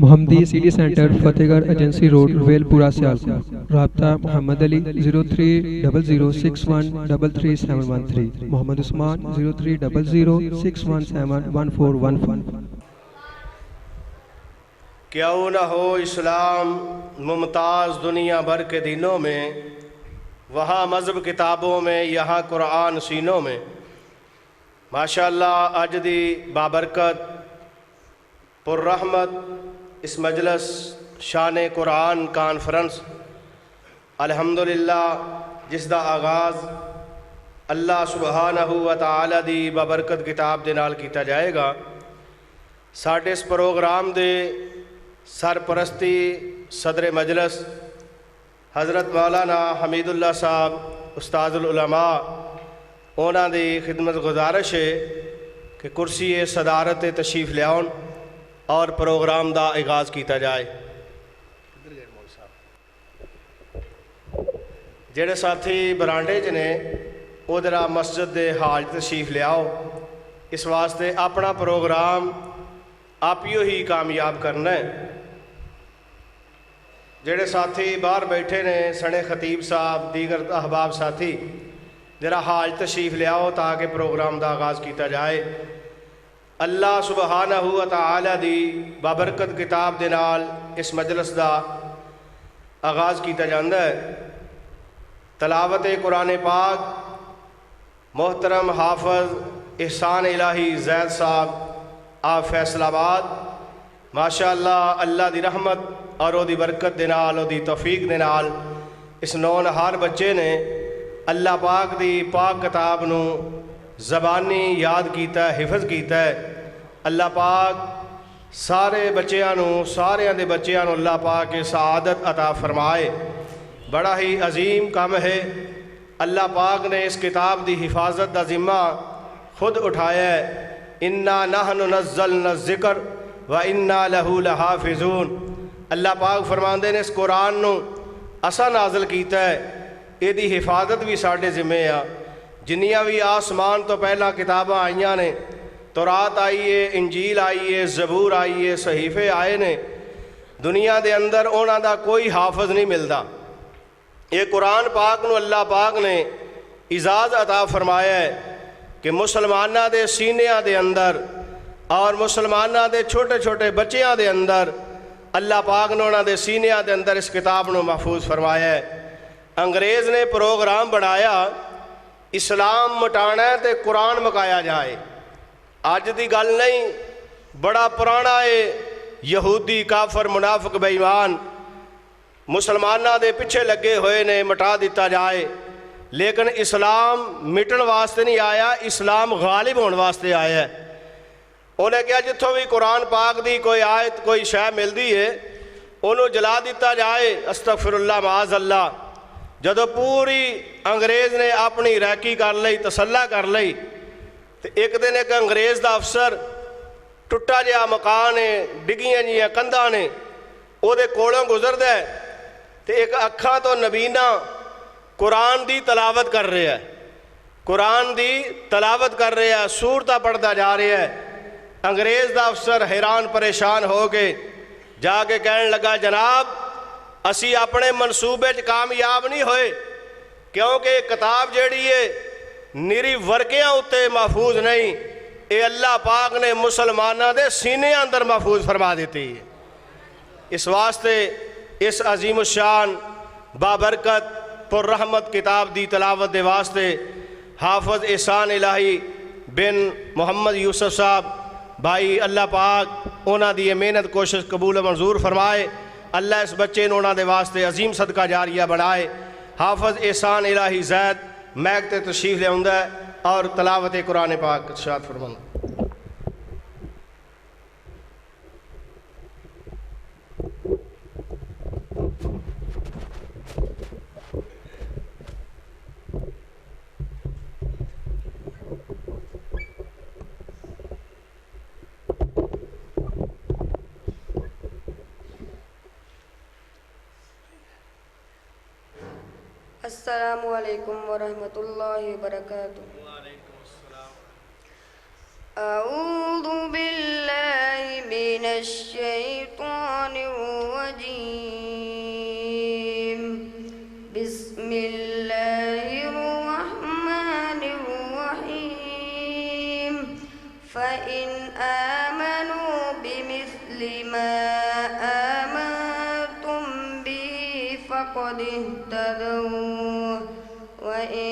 محمدی CD centre فتح گڑھ agency road well پورہ سیالکوٹ۔ رابطہ محمد علی 0300613373 محمد عثمان 030061711415۔ کیوں نہ ہو اسلام ممتاز دنیا بھر کے دینوں میں، وہاں مذہب کتابوں میں، یہاں قرآن سینوں میں۔ ماشاءاللہ اج دی بابرکت پر رحمت اس مجلس شان قرآن کانفرنس الحمدللہ جس دا آغاز اللہ سبحانہ و تعالی دی بابرکت کتاب دے نال کیتا جائے گا۔ ساڈے اس پروگرام دے سرپرستی صدر مجلس حضرت مولانا حمید اللہ صاحب استاد العلماء، اونا دی خدمت گزارش ہے کہ کرسی صدارت تشریف لیاؤن اور پروگرام دا آغاز کیتا جائے۔ جڑے ساتھی برانڈے جنے ادھر مسجد دے حال تشریف لیاؤ، اس واسطے اپنا پروگرام آپیو ہی کامیاب کرنا ہے۔ جڑے ساتھی باہر بیٹھے نے سنے خطیب صاحب دیگر احباب ساتھی ذرا حال تشریف لیاؤ تاکہ پروگرام دا آغاز کیتا جائے۔ اللہ سبحانہ و تعالی دی بابرکت کتاب دے نال اس مجلس دا آغاز کیتا جاندا ہے۔ تلاوت قرآن پاک محترم حافظ احسان الہی زید صاحب آپ فیصل آباد، ماشاءاللہ اللہ دی رحمت اور او دی برکت دے نال، او دی توفیق دے نال اس نونہار بچے نے اللہ پاک دی پاک کتاب نو زبانی یاد کیتا ہے، حفظ کیتا ہے۔ اللہ پاک سارے بچیاں نو، سارے دے بچیاں نو اللہ پاک کے سعادت عطا فرمائے۔ بڑا ہی عظیم کام ہے۔ اللہ پاک نے اس کتاب دی حفاظت دا ذمہ خود اٹھایا ہے۔ اِنَّا نَحْنُ نَزَّلْنَا الذِّكْرَ وَإِنَّا لَهُ لَحَافِظُونَ۔ اللہ پاک فرماندے نے اس قرآن نو اسا نازل کیتا ہے، یہ دی حفاظت بھی ساڑھے ذمہ ہے۔ جنیاں بھی آسمان تو پہلا کتاباں آئیاں نے، تورات آئیے، انجیل آئیے، زبور آئیے، صحیفے آئے نے، دنیا دے اندر اونا دا کوئی حافظ نہیں ملدا۔ یہ قرآن پاک نو اللہ پاک نے اعزاز عطا فرمایا ہے کہ مسلمانہ دے سینیاں دے اندر اور مسلمانہ دے چھوٹے چھوٹے بچیاں دے اندر اللہ پاک نے انہاں دے سینیاں دے اندر اس کتاب نو محفوظ فرمایا ہے۔ انگریز نے پروگرام بنایا اسلام مٹانا ہے تے قرآن مکایا جائے۔ آج دی گل نہیں، بڑا پرانا ہے، یہودی کافر منافق بے ایمان مسلمانہ دے پیچھے لگے ہوئے نے مٹا دیتا جائے، لیکن اسلام مٹن واسطے نہیں آیا، اسلام غالب ہونے واسطے آیا ہے۔ انہیں کہا جتوں بھی قرآن پاک دی کوئی آیت کوئی شے مل دی ہے انہوں جلا دیتا جائے، استغفر اللہ معاذ اللہ۔ جدو پوری انگریز نے اپنی ریکی کر لئی، تسلح کر لئی، تو ایک دن ایک انگریز دا افسر ٹوٹا جہا مکان ہے، ڈگیاں جیاں کندھاں نے، او دے کولوں گزردا ہے تو ایک اکھاں تو نبینا قرآن دی تلاوت کر رہے ہیں، قرآن دی تلاوت کر رہے ہیں، سورتاں پڑھدا جا رہے ہیں۔ انگریز دا افسر حیران پریشان ہو کے جا کے کہنے لگا، جناب اسی اپنے منصوبے کامیاب نہیں ہوئے، کیونکہ کتاب جیڑی ہے نیری ورکیاں اتے محفوظ نہیں، اے اللہ پاک نے مسلمانہ دے سینے اندر محفوظ فرما دیتی ہے۔ اس واسطے اس عظیم الشان بابرکت پر رحمت کتاب دی تلاوت دے واسطے حافظ احسان الہی بن محمد یوسف صاحب بھائی، اللہ پاک اونا دی محنت کوشش قبول و منظور فرمائے۔ اللہ اس بچے نے اونا دے واسطے عظیم صدقہ جاریہ بنائے۔ حافظ احسان الہی زید میک تے تشریف لے آندا ہے اور تلاوت قرآن پاک ارشاد فرمانا۔ السلام علیکم ورحمۃ اللہ وبرکاتہ۔ أعوذ بالله من الشيطان الرجيم بسم الله الرحمن الرحيم فإن آمنوا بمثل ما آمنتم به فقد اهتدوا وإن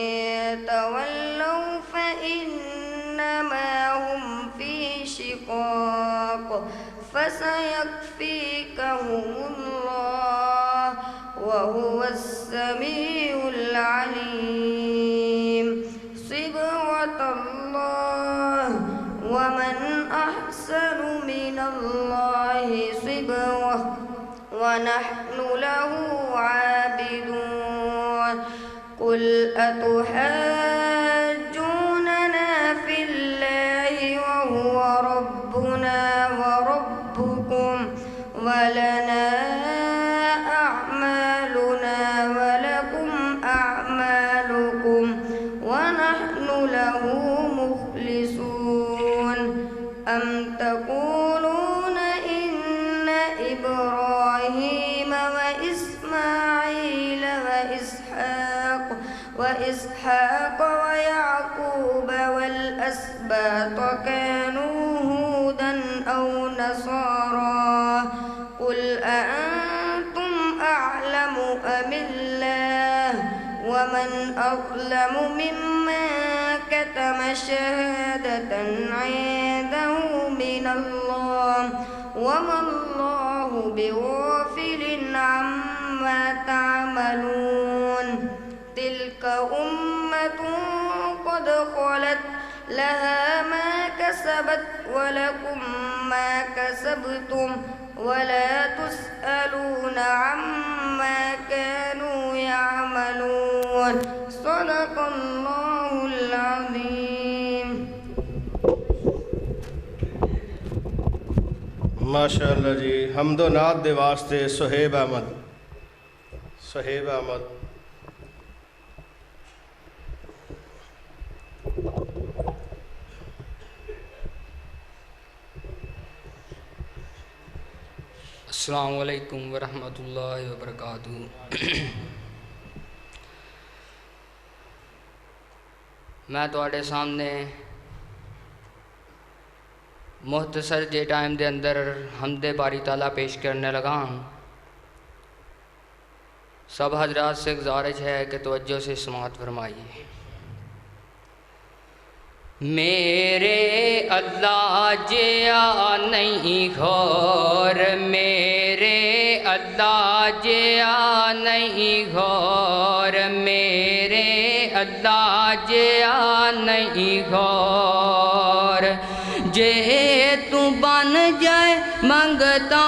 تولوا فإنما هم في شقاق فسيكفيكهم الله وهو السميع العليم صبغة الله ومن أحسن من الله صبغة ونحن له عابدون قل أتحاجوننا في الله وهو ربنا وربكم ولنا أعمالنا ولكم أعمالكم ونحن له مخلصون أم تقولون إن إبراهيم وإسماعيل وإسحاق ويعقوب والأسباط كانوا هودا أو نصارى قل أأنتم أعلم أم الله ومن أظلم ممن كتم شهادة عنده من الله وما الله بغافل عما تعملون تلك أمة قد خلت لها ما كسبت ولكم ما كسبتم ولا تسألون عما كانوا يعملون صدق الله العظيم ماشاء اللہ جی حمد و نعت دے واسطے سہیب احمد السلام علیکم ورحمۃ اللہ وبرکاتہ۔ میں تواڈے سامنے مختصر جے ٹائم دے اندر حمد باری تعالیٰ پیش کرنے لگا ہوں۔ سب حضرات سے گزارش ہے کہ توجہ سے سماعت فرمائیے۔ میرے اللہ جیا نہیں غور، میرے اللہ جیا نہیں غور، میرے اللہ جیا نہیں غور، جے تو بن جائے منگتا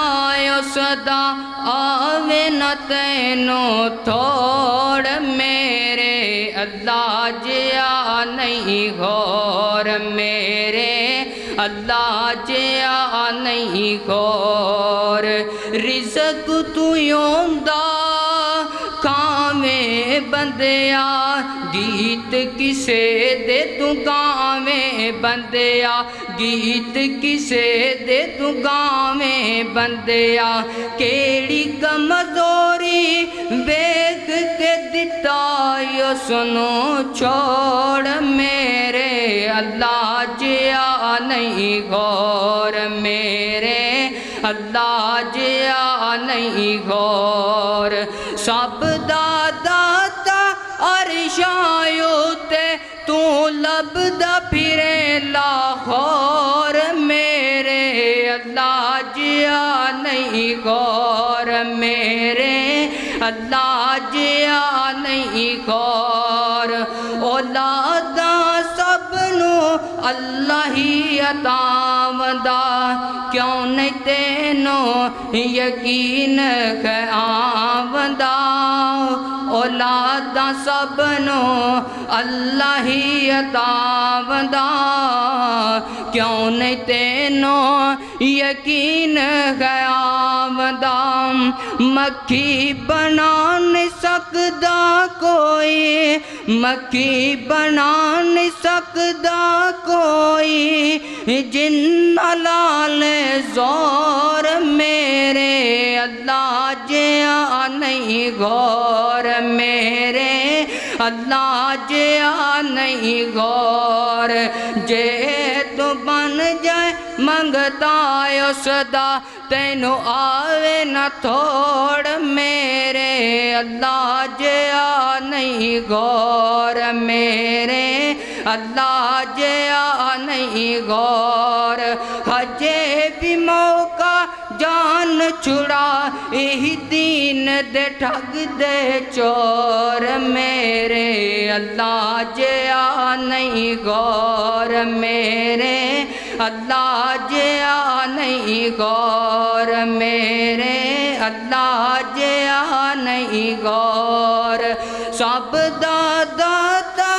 صدا آوے نہ تینوں تھوڑ، میرے اللہ جیا نہیں غور، میرے اللہ جیا نہیں غور، رزق تو یوندا کھاویں بندیا، گیت کسے دے تو گاویں بندیا، گیت کسے دے تو گاویں بندیا، کیڑی کمزوری ویکھ کے دتا یو سنو چھوڑ، میرے اللہ جیا نہیں غور، میرے اللہ جیا نہیں غور، سب داتا عرشایو تے تو لبدا پھرے لاہور، میرے اللہ جیا نہیں غور، میرے اللہ جیا نہیں غور، اولاداں سب نو اللہ ہی عطا وندا، کیوں نہیں تینوں یقین خیاوندا، اولاداں سب نو اللہ ہی عطا وندا، کیوں نہیں تینوں یقین خیاوندا، مکھی بنا نہیں سکدا کوئی، مکھی بنا نہیں سکدا کوئی، جن لال زور، میرے اللہ جیا نہیں غور میرے اللہ جیا نہیں غور جے تو بن جائے منگتا اس دا تینو آوے نہ تھوڑ میرے اللہ جیا نہیں غور میرے اللہ جیا نہیں غور ہجے بھی موقع جان چھڑا یہی دین دے ٹھگ دے چور میرے اللہ جیا نہیں غور میرے اللہ جیا نہیں غور میرے اللہ جیا نہیں غور سب دا داتا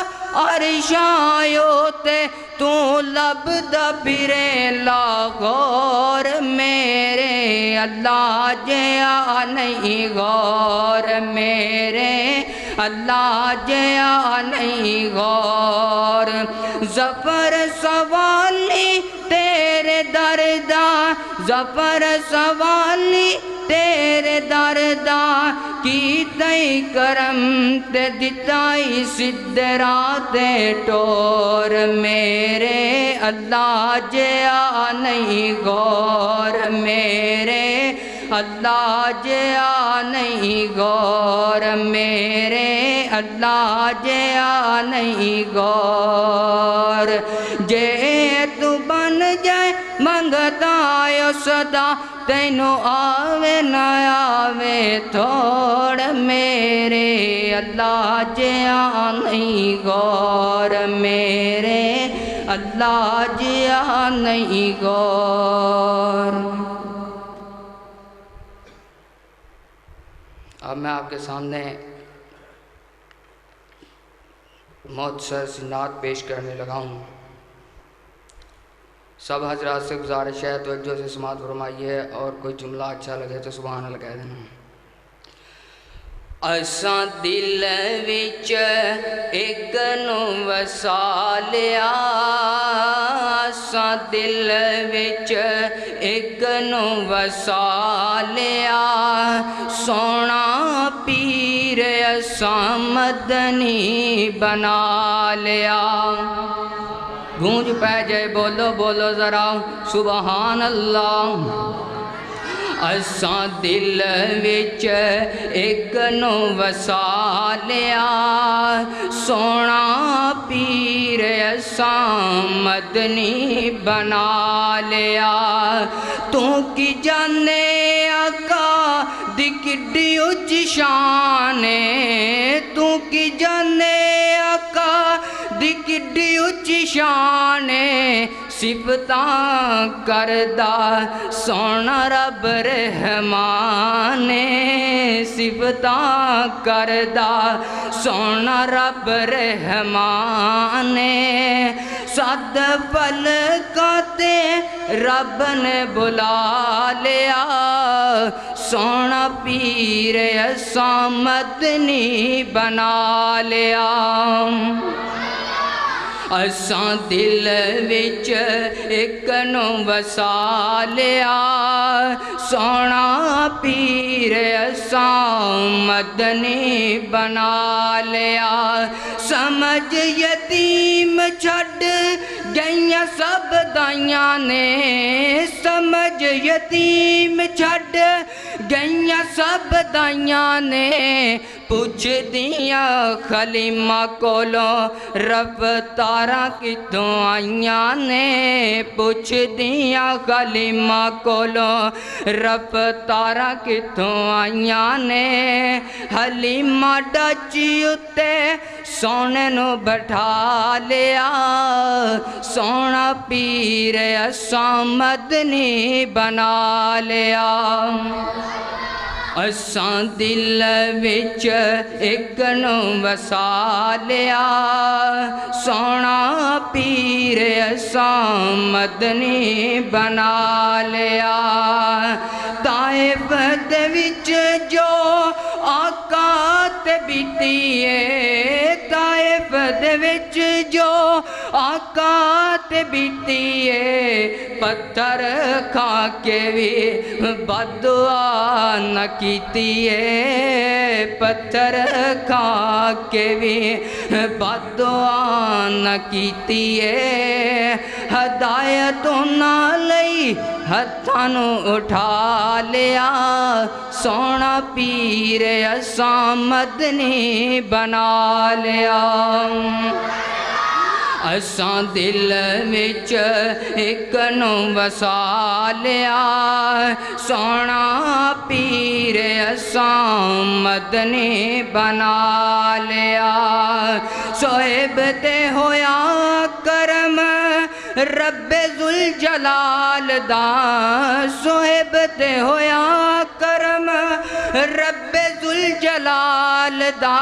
عرشایو تے تو لب دا پھرے لاغور میرے اللہ جیا نہیں غور میرے اللہ جیا نہیں غور ظفر سوالی تیرے دردہ ظفر سوالی تیرے دردہ کی تئی کرم تے دتائی صدرات ٹور میرے اللہ جیا نہیں غور میرے اللہ جیا نہیں غور میرے اللہ جیا نہیں غور جے تو بن جائے منگتا صدا تینو آوے نہ آوے تھوڑ میرے اللہ جیا نہیں غور میرے اللہ جیا نہیں غور اب میں آپ کے سامنے مختصر سی نعت پیش کرنے لگا ہوں سب حضرات سے گزارش ہے توجہ سے سماعت فرمائیے اور کوئی جملہ اچھا لگے تو سبحان اللہ کہہ دینا اساں دل وچ ایک نو وسا لیا اساں دل وچ ایک نو وسا لیا سونا پیر اساں مدنی بنا لیا گونج پہ جائے بولو بولو ذرا سبحان اللہ اساں دل وچ ایک نو وسا لیا سونا پیر اساں مدنی بنا لیا تو کی جانے آقا دی کڈی اچ شان تو کی جانے آقا دی کڈی اچ شان صفتاں کردہ سونا رب رحمان صفتاں کردہ سونا رب رحمان سد پلکاتے رب نے بلا لیا سونا پیر اساں مدنی بنا لیا اساں دل وچ ایک نو وسا لیا سونا پیر اساں مدنی بنا لیا سمجھ یتیم چھڈ گئیاں سب دائیاں نے سمجھ یتیم چھڈ گئیاں سب دائیاں نے پوچھ دیاں خلیمہ کولوں رفتاراں کتوں آئیاں نے پوچھ دیاں خلیمہ کولوں رفتاراں کتوں آئیاں نے حلیمہ ڈچی اتے سونے نو بٹھا لیا سونا پیر اساں مدنی بنا لیا اساں دل وچ ایک نو وسا لیا سونا پیر اساں مدنی بنا لیا طائف دے وچ جو آقا تے بیتی ہے طائف دے وچ جو آقا تے بیتی ہے پتھر کھا کے بھی بددعا نہ کیتی ہے پتھر کھا کے بھی بد دعا نہ کیتی ہے ہدایتوں نہ لئی ہتھاں نوں اٹھا لیا سونا پیر اساں مدنی بنا لیا اساں دل وچ ایک نوں وسا لیا سونا پیر اساں مدنی بنا لیا صہیب تے ہویا کرم رب ذوالجلال دا صہیب تے ہویا کرم رب ذوالجلال دا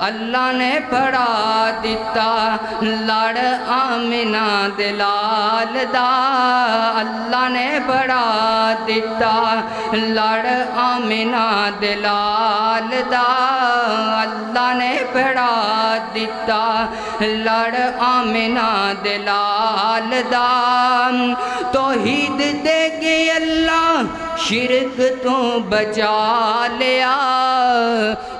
اللہ نے پڑھا دیتا لڑ آمنہ دلال دا اللہ نے پڑھا دیتا لڑ آمنہ دلال دا اللہ نے پڑھا دیتا لڑ آمنہ دلال دا توحید دے گے اللہ شرک تو بچا لیا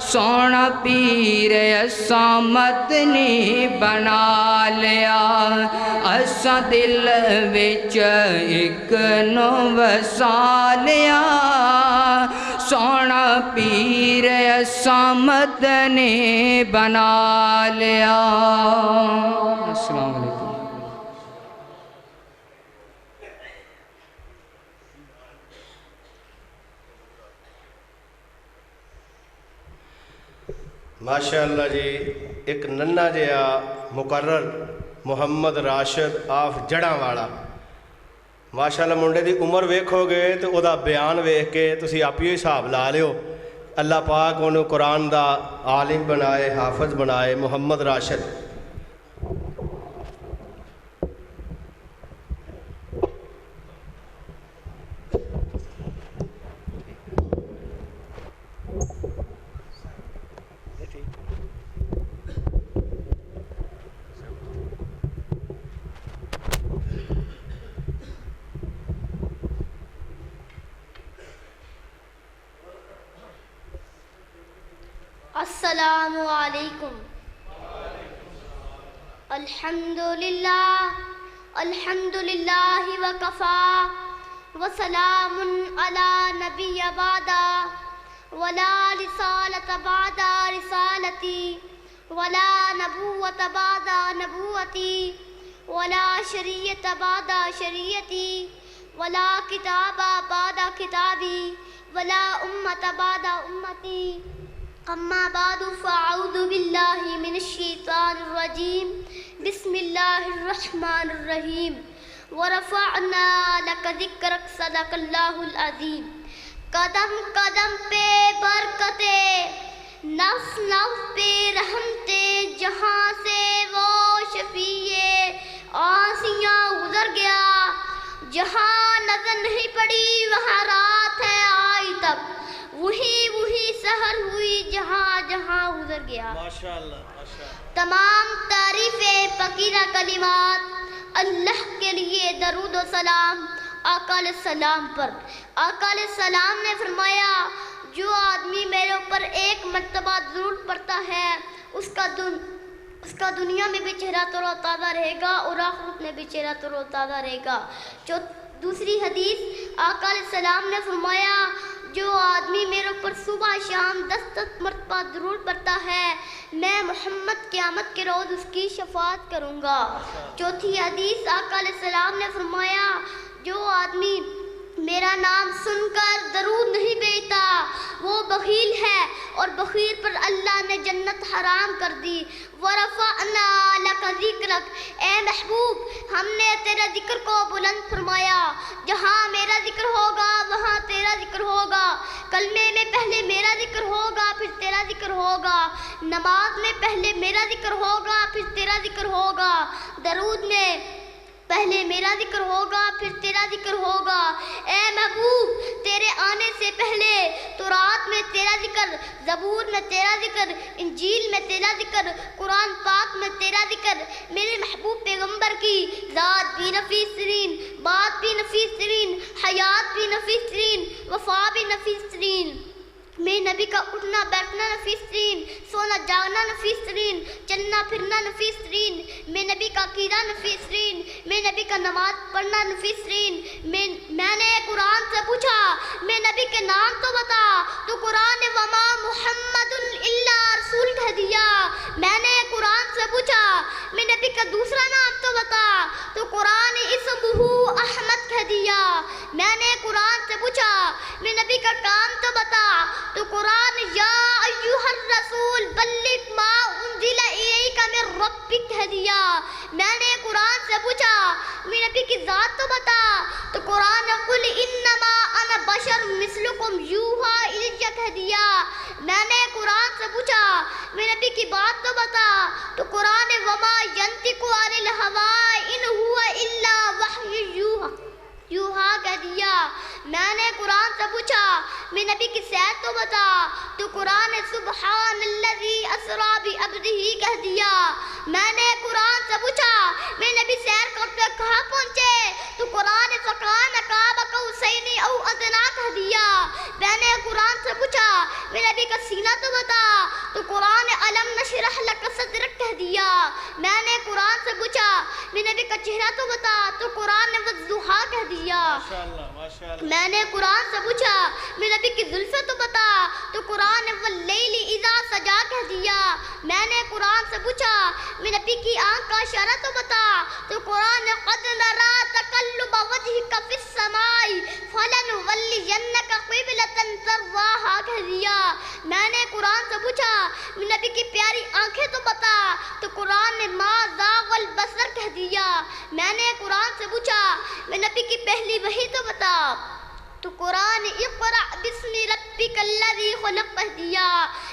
سونا پیر اساں مدنی بنا لیا اساں دل وچ ایک نوں وسا لیا سونا پیر اساں مدنی بنا لیا السلام علیکم ماشاءاللہ جی ایک ننھا جہا مقرر محمد راشد آف جڑاں والا ماشاءاللہ منڈے دی عمر ویکھو گے تو او دا بیان ویکھ کے تسی آپ ہی حساب لا لیو اللہ پاک انہوں قرآن دا عالم بنائے حافظ بنائے محمد راشد السلام علیکم الحمدللہ وکفا وسلام علی نبی بعدا ولا رسالت بعد رسالتی ولا نبوت بعد نبوتی ولا شریعت بعد شریعتی ولا کتاب بعد کتابی ولا امت بعد امتی اما بعد فاعوذ باللہ من الشیطان الرجیم بسم اللہ الرحمن الرحیم ورفعنا لک ذکرک صدق اللہ العظیم قدم قدم پہ برکتے نفس نفس پہ رحمتے جہاں سے وہ شفیع آسیاں گزر گیا جہاں نظر نہیں پڑی وہاں رات ہے آئی تب وہی سحر ہوئی جہاں جہاں گزر گیا تمام تعریفیں فقیرہ کلمات اللہ کے لیے درود و سلام آقا علیہ السلام پر آقا علیہ السلام نے فرمایا جو آدمی میرے اوپر ایک مرتبہ درود پڑھتا ہے اس کا دنیا میں بھی چہرہ تر و تازہ رہے گا اور آخرت میں بھی چہرہ تر و تازہ رہے گا جو دوسری حدیث آقا علیہ السلام نے فرمایا جو آدمی میرے اوپر صبح شام 10 مرتبہ درود پڑھتا ہے میں محمد قیامت کے روز اس کی شفاعت کروں گا چوتھی حدیث آقا علیہ السلام نے فرمایا جو آدمی میرا نام سن کر درود نہیں بھیجتا وہ بخیل ہے اور بخیل پر اللہ نے جنت حرام کر دی ورفعنا لک ذکرک اے محبوب ہم نے تیرے ذکر کو بلند فرمایا جہاں میرا ذکر ہوگا وہاں تیرا ذکر ہوگا کلمے میں پہلے میرا ذکر ہوگا پھر تیرا ذکر ہوگا نماز میں پہلے میرا ذکر ہوگا پھر تیرا ذکر ہوگا درود میں پہلے میرا ذکر ہوگا پھر تیرا ذکر ہوگا اے محبوب تیرے آنے سے پہلے تورات میں تیرا ذکر زبور میں تیرا ذکر انجیل میں تیرا ذکر قرآن پاک میں تیرا ذکر میرے محبوب پیغمبر کی ذات بھی نفیس ترین بات بھی نفیس ترین حیات بھی نفیس ترین وفا بھی نبی کا اٹھنا بیٹھنا نفیس ترین، سونا جاگنا نفیس ترین، چلنا پھرنا نفیس ترین، میں نبی کا عقیدہ نفیس ترین، میں نبی کا نماز پڑھنا نفیس ترین۔ میں نے قرآن سے پوچھا میں نبی کے نام تو بتا، تو قرآن نے وما محمد الا رسول کہہ دیا۔ میں نے قرآن سے پوچھا میں نبی کا دوسرا نام تو بتا، تو قرآن نے اسمہ احمد کہہ دیا۔ میں نے قرآن سے پوچھا میں نبی کا کام تو بتا، تو قرآن یا ایھا الرسول بلغ ما انزل الیک من ربک کہہ دیا۔ میں نے قرآن سے پوچھا میں نبی کی ذات تو بتا، تو قرآن نے قل انما انا بشر مثلکم یوحی الی کہہ دیا۔ میں نے قرآن سے پوچھا میں نبی کی بات تو بتا، تو قرآن نے وما ینطق عن الہوی ان هو الا وحی یوحی کہہ دیا۔ میں نے قرآن سے پوچھا میں نبی کی صحت تو بتا، تو قرآن نے سبحان الذی اسری بعبدہ کہہ دیا۔ میں نے قرآن سے پوچھا میں نبی سیر کرتے کہاں پہنچے، تو قرآن نے فکان قاب قوسین او ادنی کہہ دیا۔ میں نے قرآن سے پوچھا میں نبی کا سینہ تو بتا، تو قرآن نے الم نشرح لک صدرک کہہ دیا۔ میں نے قرآن سے پوچھا میں نبی کا چہرہ تو بتا، تو قرآن نے والضحیٰ کہہ دیا۔ میں نے قرآن سے پوچھا میں نبی کی زلفیں تو بتا، تو قرآن نے واللیل اذا سجا کہہ دیا۔ میں نے قرآن سے پوچھا میں نبی کی آنکھ کا اشارہ تو بتا، تو قرآن نے قد نرا تقلب وجهک فی السماء فلنولینک قبلۃ ترضاھا کہہ دیا۔ میں نے قرآن سے پوچھا میں نبی کی پیاری آنکھیں تو بتا، تو قرآن نے ما زاغ البصر کہہ دیا۔ میں نے قرآن سے پوچھا میں نبی کی پہلی وحی تو بتا، تو قرآن اقرأ بسم ربک الذی خلق کہہ دیا۔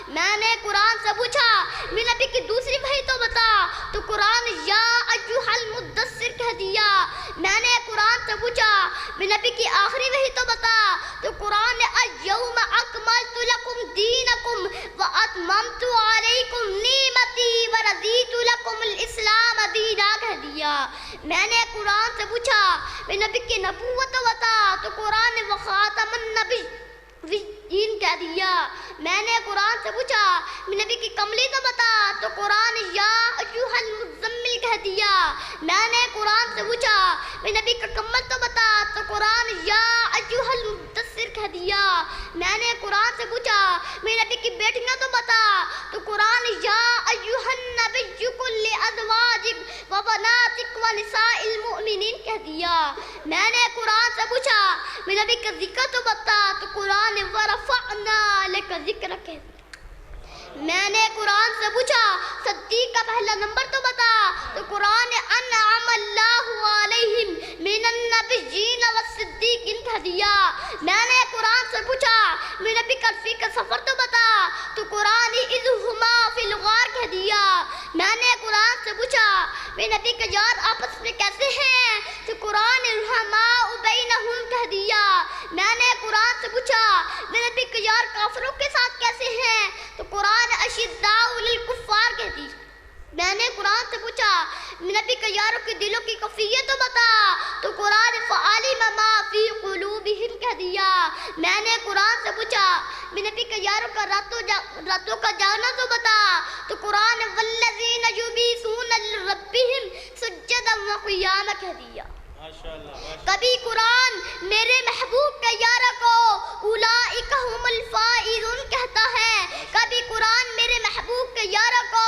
میں نے قرآن سے پوچھا میں نبی کی دوسری وحی تو بتا، تو قرآن یا ایھا المدثر کہہ دیا۔ میں نے قرآن سے پوچھا میں نبی کی آخری وحی تو بتا، تو قرآن نے الیوم اکملت لکم دینکم واتممت علیکم نعمتی ورضیت لکم الاسلام دینا کہہ دیا۔ میں نے قرآن سے پوچھا میں نبی کی نبوت تو بتا، تو قرآن نے خاتم النبیین کہہ دیا۔ میں نے قرآن سے پوچھا میں نبی کی کملی تو بتا، تو قرآن یا ایھا المزمل کہہ دیا۔ میں نے قرآن سے پوچھا میں نبی کا کمل تو بتا، تو قرآن یا ایھا المدثر کہہ دیا۔ میں نے قرآن سے پوچھا میں نبی کی بیٹیاں تو بتا، تو قرآن یا ایھا النبی قل لازواجک وبناتک ونساء المؤمنین کہہ دیا۔ میں نے قرآن سے پوچھا میں نبی کا ذکر تو بتا، تو قرآن نے ورفعنا لک ذکرک کہہ دیا۔ میں نے قرآن سے پوچھا صدیق کا پہلا نمبر تو بتا، تو قرآن نے انعم اللہ علیہم من النبیین والصدیقین کہہ دیا۔ میں نے قرآن سے پوچھا میں نبی کا رفیق کا سفر تو بتا، تو قرآن نے اذ ہما فی الغار کہہ دیا۔ میں نے قرآن سے پوچھا میں نبی کا یار آپس میں کیسے ہیں، تو قرآن نے رحماء بینہم کہہ دیا۔ میں نے قرآن سے پوچھا میں نبی کا یار کافروں کے ساتھ کیسے ہیں، تو قرآن اشداء للکفار کہہ دی۔ میں نے قرآن سے پوچھا نبی کا یاروں کے دلوں کی کیفیت تو بتا، تو قرآن فعلم ما فی قلوبہم کہہ دیا۔ میں نے قرآن سے پوچھا نبی کا یاروں کا راتوں کا جانا تو بتا، تو قرآن والذین یبیتون لربہم سجدا وقیاما کہہ دیا۔ کبھی قرآن میرے محبوب کے یاروں کو اولئک هم الفائزون کہتا ہے، کبھی قرآن میرے محبوب کے یاروں کو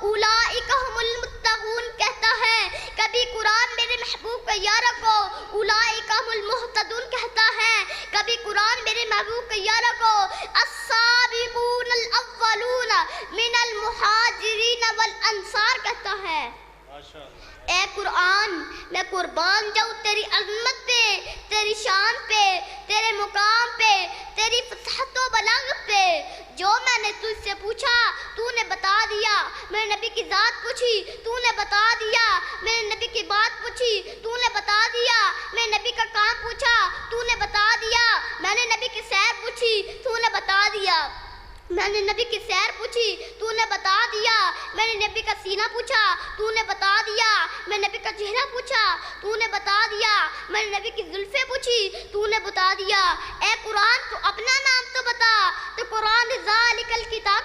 اولئک هم المتقون کہتا ہے، کبھی قرآن میرے محبوب کے یاروں کو اولئک هم المہتدون کہتا ہے، کبھی قرآن میرے محبوب کے یاروں کو السابقون الاولون من المہاجرین والانصار کہتا ہے۔ اے قرآن میں قربان جاؤں تیری عظمت پہ، تیری شان پہ، تیرے مقام پہ، تیری فصاحت و بلاغت پہ۔ جو میں نے تجھ سے پوچھا تو نے بتا دیا، میں نے نبی کی ذات پوچھی تو نے بتا دیا، میں نے نبی کی بات پوچھی تو نے بتا دیا، میں نے نبی کا کام پوچھا تو نے بتا دیا، میں نے نبی کی سیر پوچھی تو نے بتا دیا، میں نے نبی کی سیر پوچھی تو نے بتا دیا، میں نے نبی کا سینہ پوچھا تو نے بتا دیا، میں نے نبی کا چہرہ پوچھا تو نے بتا دیا، میں نے نبی کی زلفیں پوچھی تو نے بتا دیا۔ اے قرآن تو اپنا نام تو بتا، تو قرآن نے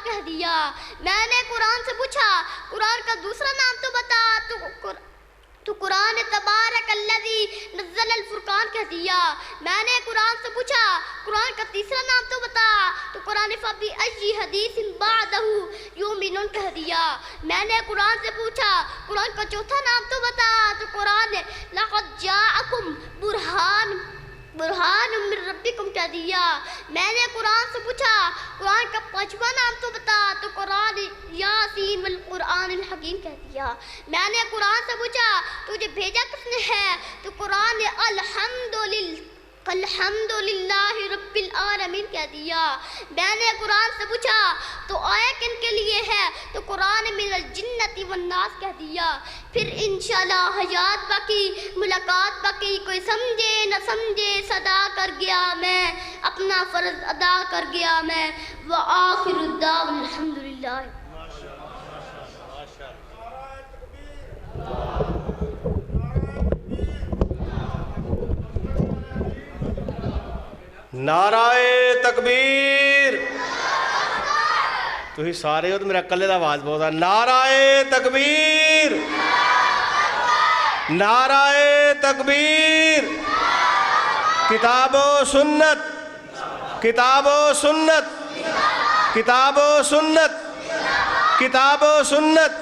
کہہ دیا۔ میں نے قرآن سے پوچھا قرآن کا دوسرا نام تو بتا، تو قرآن تبارک الذی نزل الفرقان کہہ دیا۔ میں نے قرآن سے پوچھا قرآن کا تیسرا نام تو بتا، تو قرآن فبی ای حدیث بعدہ یؤمنون کہہ دیا۔ میں نے قرآن سے پوچھا قرآن کا چوتھا نام تو بتا، تو قرآن نے لقد جاءکم برہان من ربکم کہہ دیا۔ میں نے قرآن سے پوچھا قرآن کا پانچواں نام تو بتا، تو قرآن یاسین والقرآن الحکیم کہہ دیا۔ میں نے قرآن سے پوچھا تجھے بھیجا کس نے ہے، تو قرآن نے الحمدللہ رب العالمین کہہ دیا۔ میں نے قرآن سے پوچھا تو آیا کن کے لیے ہے، تو قرآن من الجنت والناس کہہ دیا۔ پھر انشاءاللہ حیات باقی، ملاقات باقی، کوئی سمجھے نہ سمجھے صدا کر گیا میں، اپنا فرض ادا کر گیا میں۔ وآخر الدعوانا الحمدللہ۔ نعرہ تکبیر۔ تھی سارے ہو تو میرا کلے دا آواز بہت ہے۔ نعرہ تکبیر، نعرہ تکبیر۔ کتاب و سنت، کتاب و سنت، کتاب و سنت، کتاب و سنت،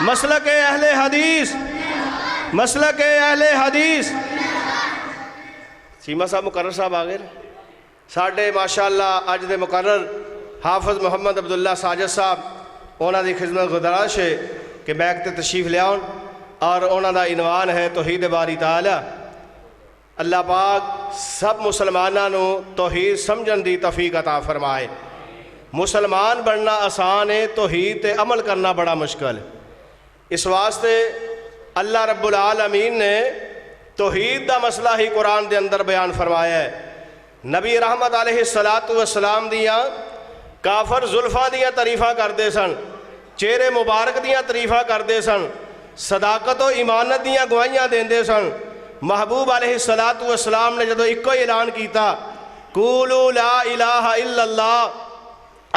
مسلک اہل حدیث، مسلک اہل حدیث۔ چیمہ صاحب مقرر صاحب آگئے ساڑھے ماشاءاللہ اج دے مقرر حافظ محمد عبداللہ ساجد صاحب، اونا دی خدمت گزارش ہے کہ بیک تے تشریف لے آؤں، اور اونا دا عنوان ہے توحید باری تعالی۔ اللہ پاک سب مسلمانوں نو توحید سمجھن دی توفیق عطا فرمائے۔ مسلمان بننا آسان ہے، توحید تے عمل کرنا بڑا مشکل ہے۔ اس واسطے اللہ رب العالمین نے توحید دا مسئلہ ہی قرآن دے اندر بیان فرمایا ہے۔ نبی رحمت علیہ السلام دیاں کافر زلفاں دیاں تعریفاں کردے سن، چہرے مبارک دیاں تعریفاں کردے سن، صداقت و ایمانت دیاں گواہیاں دیندے سن۔ محبوب علیہ السلام نے جدو ایک ہی اعلان کیتا قولوا لا الہ الا اللہ،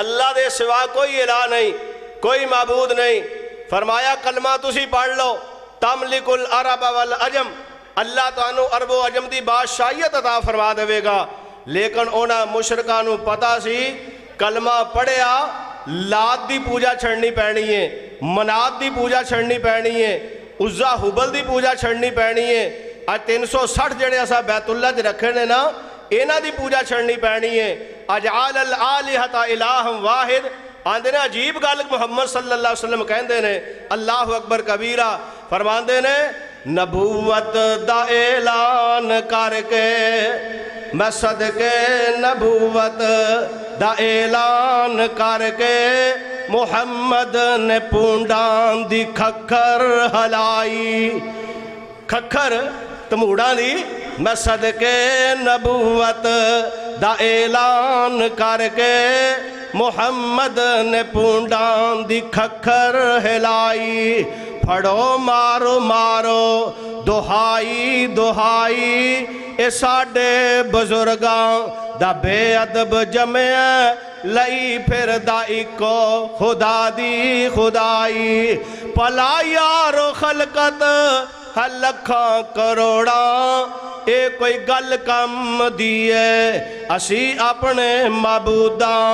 اللہ دے سوا کوئی الہ نہیں، کوئی معبود نہیں، فرمایا کلمہ تسی پڑھ لو تملک العرب والعجم، اللہ تانوں عرب و عجم دی بادشاہیت عطا فرما دے گا۔ لیکن اونا مشرکاں نوں پتہ سی کلمہ پڑھیا لات دی پوجا چھڑنی پینی ہے، منات دی پوجا چھڑنی پینی ہے، عزا حبل دی پوجا چھڑنی پینی ہے، آج 360 جڑے اسا بیت اللہ جے رکھے نے نا اینا دی پوجا چھڑنی پینی ہے۔ اجعل الالہۃ الہ واحد، آندے نے عجیب گل محمد صلی اللہ علیہ وسلم کہندے نے اللہ اکبر کبیرہ، فرماندے نے نبوت دا اعلان کر کے میں صدقے نبوت دا اعلان کر کے محمد نے پونڈان دی کھکھر ہلائی، کھکھر تموڑاں دی، میں صدقے نبوت دا اعلان کر کے محمد نے پونڈان دی کھکھر ہلائی۔ پھڑو مارو مارو دہائی دہائی، اے ساڑے بزرگاں دا بے ادب جمع لئی پھر دا اکو خدا دی خدائی۔ پلا یارو خلقت لکھاں کروڑاں، اے کوئی گل کم دیئے اسی اپنے معبوداں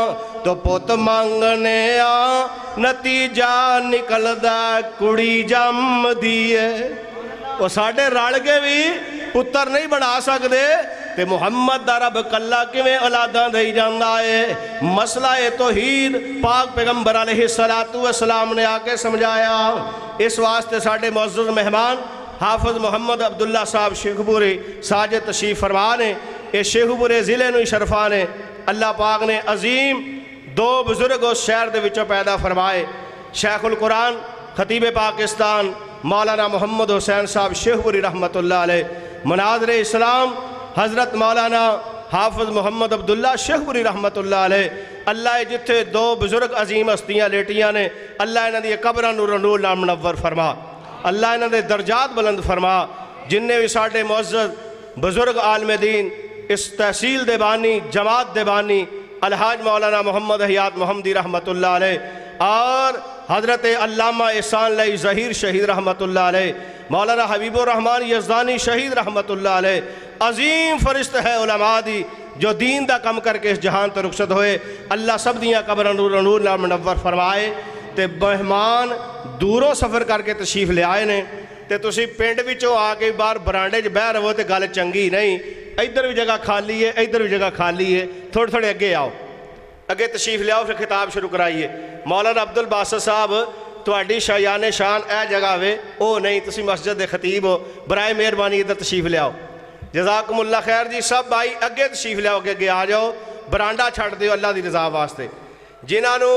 تو پوت مانگنے نتیجہ نکل دا کڑی جم دیئے۔ وہ ساڑھے رڑ کے بھی پتر نہیں بنا سکتے، تے محمد دا رب کلہ کیویں اولاداں دئی جاندا ہے۔ مسئلہ توحید پاک پیغمبر علیہ السلام نے آ کے سمجھایا۔ اس واسطے ساڑھے معزز مہمان حافظ محمد عبداللہ صاحب شیخ پورے ساجد تشریف فرما نے، اے شیخ پورے ضلع نو شرفا نے اللہ پاک نے عظیم دو بزرگ اس شہر دے وچوں پیدا فرمائے۔ شیخ القرآن خطیب پاکستان مولانا محمد حسین صاحب شیخ پوری رحمت اللہ علیہ، مناظر اسلام حضرت مولانا حافظ محمد عبداللہ شیخ پوری رحمت اللہ علیہ۔ اللہ جتھے دو بزرگ عظیم ہستیاں لیٹیاں نے، اللہ انہاں دی قبراں نور نور نام منور فرما، اللہ انہاں دے درجات بلند فرما۔ جن نے بھی ساڑھے معزز بزرگ عالم دین اس تحصیل دے بانی، جماعت دے بانی، الحاج مولانا محمد حیات محمدی رحمۃ اللہ علیہ اور حضرت علامہ احسان علی ظہیر شہید رحمۃ اللہ علیہ، مولانا حبیب الرحمان یزدانی شہید رحمۃ اللہ علیہ، عظیم فرشت ہے علماء دی جو دین دا کم کر کے اس جہان تو رخصت ہوئے۔ اللہ سب دیاں قبر نور نور نال منور فرمائے۔ تے مہمان دوروں سفر کر کے تشریف لے آئے نے تے تسی پنڈ وچوں آ کے باہر برانڈے 'چ بہ رہو تے گل چنگی نہیں، ادھر بھی جگہ خالی ہے ادھر بھی جگہ خالی ہے، تھوڑے تھوڑے اگے آؤ، اگے تشریف لے آؤ، پھر خطاب شروع کرائیے۔ مولانا عبد الباسط صاحب تہاڈی شایان شان اے جگہ وے او نہیں، تسی مسجد دے خطیب ہو، برائے مہربانی ادھر تشریف لے آؤ۔ جزاکم اللہ خیر جی، سب بھائی اگے تشریف لے آؤ، اگے آ جاؤ، برانڈا چھڈ دیو اللہ دی رضا واسطے۔ جنہاں نو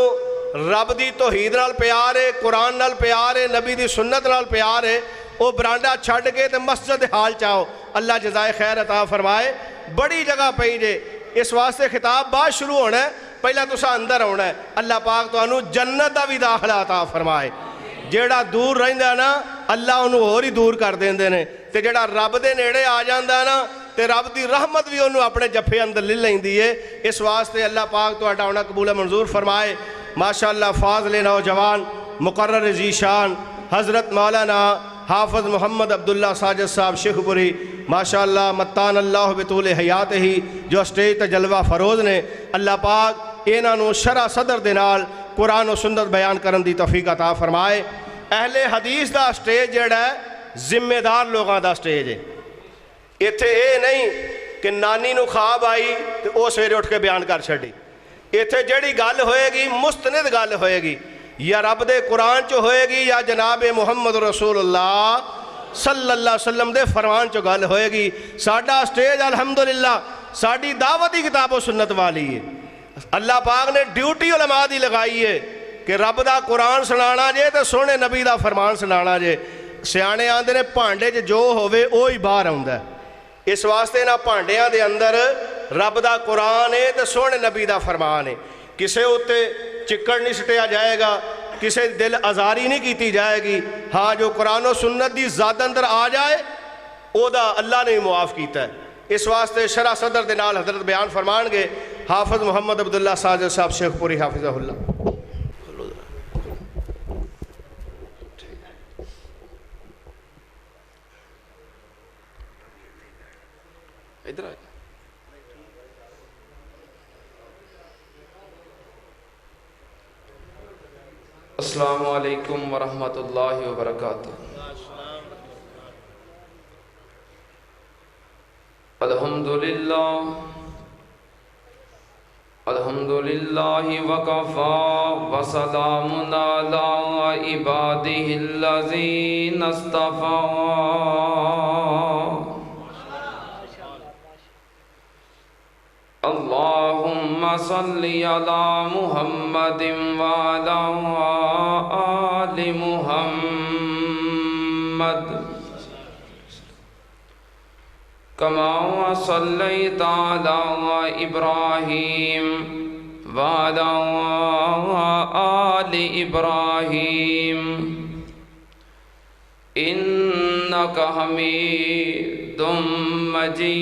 رب دی توحید نال پیار ہے، قرآن نال پیار ہے، نبی دی سنت نال پیار ہے، وہ برانڈا چھڈ کے تے مسجد حال چاہو، اللہ جزائے خیر عطا فرمائے۔ بڑی جگہ پئی جے، اس واسطے خطاب بعد شروع ہونا ہے، پہلا تسا اندر ہونا ہے۔ اللہ پاک تانوں جنت دا بھی داخلہ عطا فرمائے۔ جیڑا دور رہندا نا اللہ انہوں اور ہی دور کر دیندے نے، تے جیڑا رب دے نیڑے آ جاندا نا تے رب دی رحمت بھی انہوں اپنے جفے اندر لے لیندی ہے۔ اس واسطے اللہ پاک تہاڈا ہونا قبول منظور فرمائے۔ ماشاءاللہ فاضل نوجوان مقرر ذی شان حضرت مولانا حافظ محمد عبداللہ ساجد صاحب شیخ پوری ماشاءاللہ متان اللہ بطول حیات ہی جو اسٹیج تے جلوہ فروز نے، اللہ پاک انہاں نوں شرح صدر دے نال قرآن و سنت بیان کرن دی توفیق عطا فرمائے۔ اہل حدیث دا اسٹیج جڑا ہے ذمہ دار لوگاں دا اسٹیج ہے، ایتھے اے نہیں کہ نانی نو خواب آئی تے او سویرے اٹھ کے بیان کر چھڈی۔ ایتھے جڑی گل ہوئے گی مستند گل ہوئے گی، یا رب دے قرآن چو ہوئے گی یا جناب محمد رسول اللہ صلی اللہ علیہ وسلم دے فرمان چو گل ہوئے گی۔ ساڈا اسٹیج الحمدللہ ساڈی دعوتی کتاب و سنت والی ہے۔ اللہ پاک نے ڈیوٹی علماء دی لگائی ہے کہ رب دا قرآن سنانا جے تے سونے نبی دا فرمان سنانا جے۔ سیانے آندے نے بھانڈے چ جو ہوئے اوہی باہر آوندا ہے، اس واسطے نہ بھانڈیاں دے اندر رب دا قرآن ہے تے سونے نبی دا فرمان ہے۔ کسے اُتے چکڑ نہیں سٹیا جائے گا، کسے دل آزاری نہیں کیتی جائے گی۔ ہاں جو قرآن و سنت دی ذات اندر آ جائے او دا اللہ نے معاف کیتا ہے۔ اس واسطے شرح صدر دے نال حضرت بیان فرمان گے حافظ محمد عبداللہ ساجد صاحب شیخ پوری حافظہ اللہ۔ ادھر آئے السلام علیکم ورحمۃ اللہ وبرکاتہ۔ الحمدللہ وکفی وسلام علی عبادہ الذین اصطفی۔ اللہم صلی علی محمد وعلی آل محمد کما صلیت علی ابراہیم وعلی آل ابراہیم انک حمید مجید۔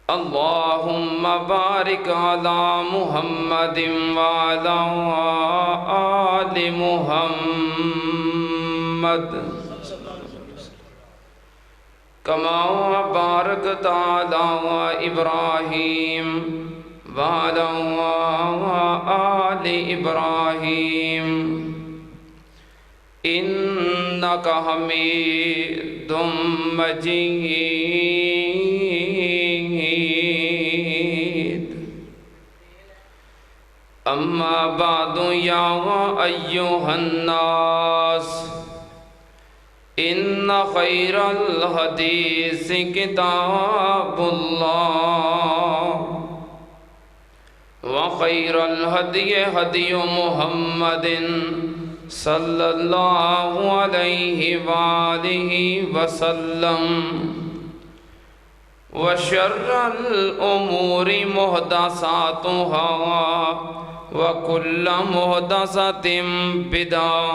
اللہم بارک علی محمد وعلی آل محمد کما بارکت علی ابراہیم وعلی آل ابراہیم انک حمید مجید۔ اما بعد یا ایھا الناس ان خیر الحدیث کتاب اللہ وخیر الہدی ہدی محمد صلی اللہ علیہ وآلہ وسلم وشر الامور محدثاتها وکل محدثۃ بدعہ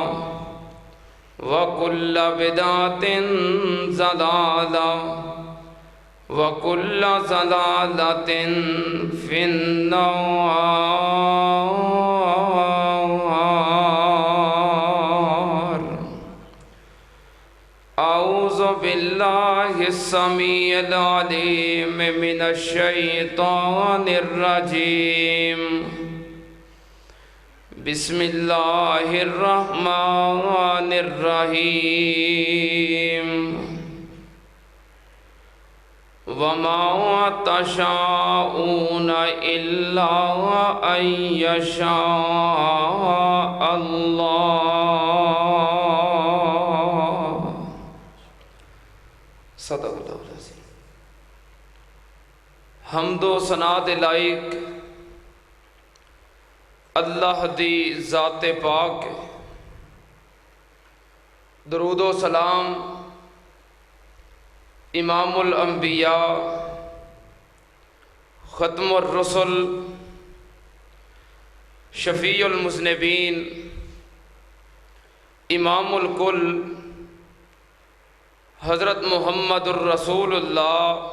وَكُلَّ بِدْعَةٍ ضَلَالَةٍ وَكُلَّ ضَلَالَةٍ فِي النَّارِ أعوذ بالله السميع العليم من الشيطان الرجيم بسم الله الرحمن الرحيم وما تشاءون إلا أن يشاء الله صدق اللہ العظیم۔ حمد و ثنا دے لائق اللہ دی ذات پاک، درود و سلام امام الانبیاء ختم الرسل شفیع المذنبین امام الکل حضرت محمد الرسول اللہ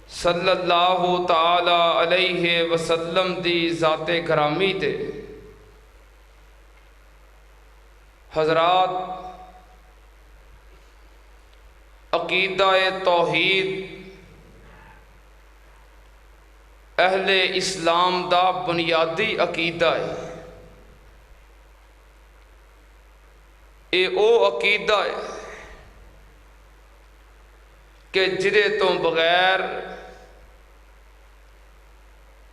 صلی اللہ تعالی علیہ وسلم دی ذات کرامی تے۔ حضرات، عقیدہ توحید اہل اسلام دا بنیادی عقیدہ ہے۔ اے او عقیدہ ہے کہ جدے تو بغیر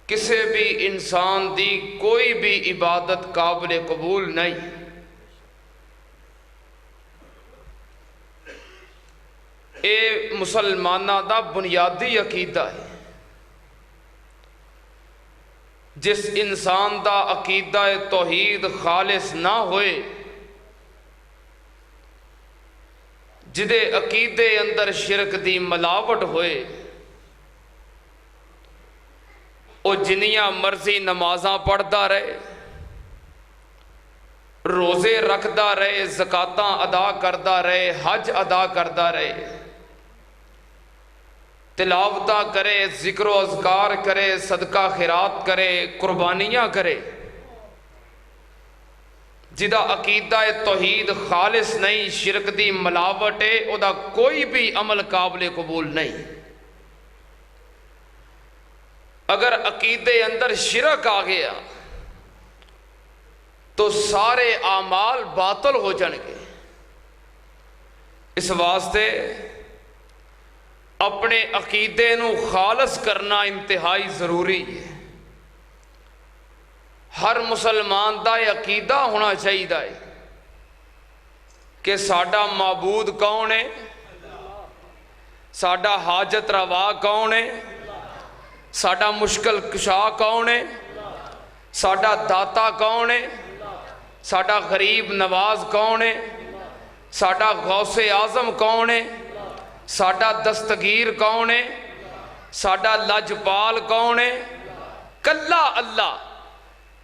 کسی بھی انسان دی کوئی بھی عبادت قابل قبول نہیں۔ اے مسلمانہ دا بنیادی عقیدہ ہے۔ جس انسان دا عقیدہ توحید خالص نہ ہوئے، جدے عقیدے اندر شرک دی ملاوٹ ہوئے، او جنیاں مرضی نمازاں پڑھدا رہے، روزے رکھدا رہے، زکاتاں ادا کردا رہے، حج ادا کردا رہے، تلاوتاں کرے، ذکر و اذکار کرے، صدقہ خیرات کرے، قربانیاں کرے، جدا عقیدہ توحید خالص نہیں، شرک دی ملاوٹ ہے، او دا کوئی بھی عمل قابل قبول نہیں۔ اگر عقیدے اندر شرک آ گیا تو سارے اعمال باطل ہو جائیں گے۔ اس واسطے اپنے عقیدے نو خالص کرنا انتہائی ضروری ہے۔ ہر مسلمان دا عقیدہ ہونا چاہیے کہ ساڈا معبود کون ہے، ساڈا حاجت روا کون ہے، ساڈا مشکل کشا کون ہے، ساڈا داتا کون ہے، ساڈا غریب نواز کون ہے، ساڈا غوث اعظم کون ہے، ساڈا دستگیر کون ہے، ساڈا لجپال کون ہے؟ کلا اللہ۔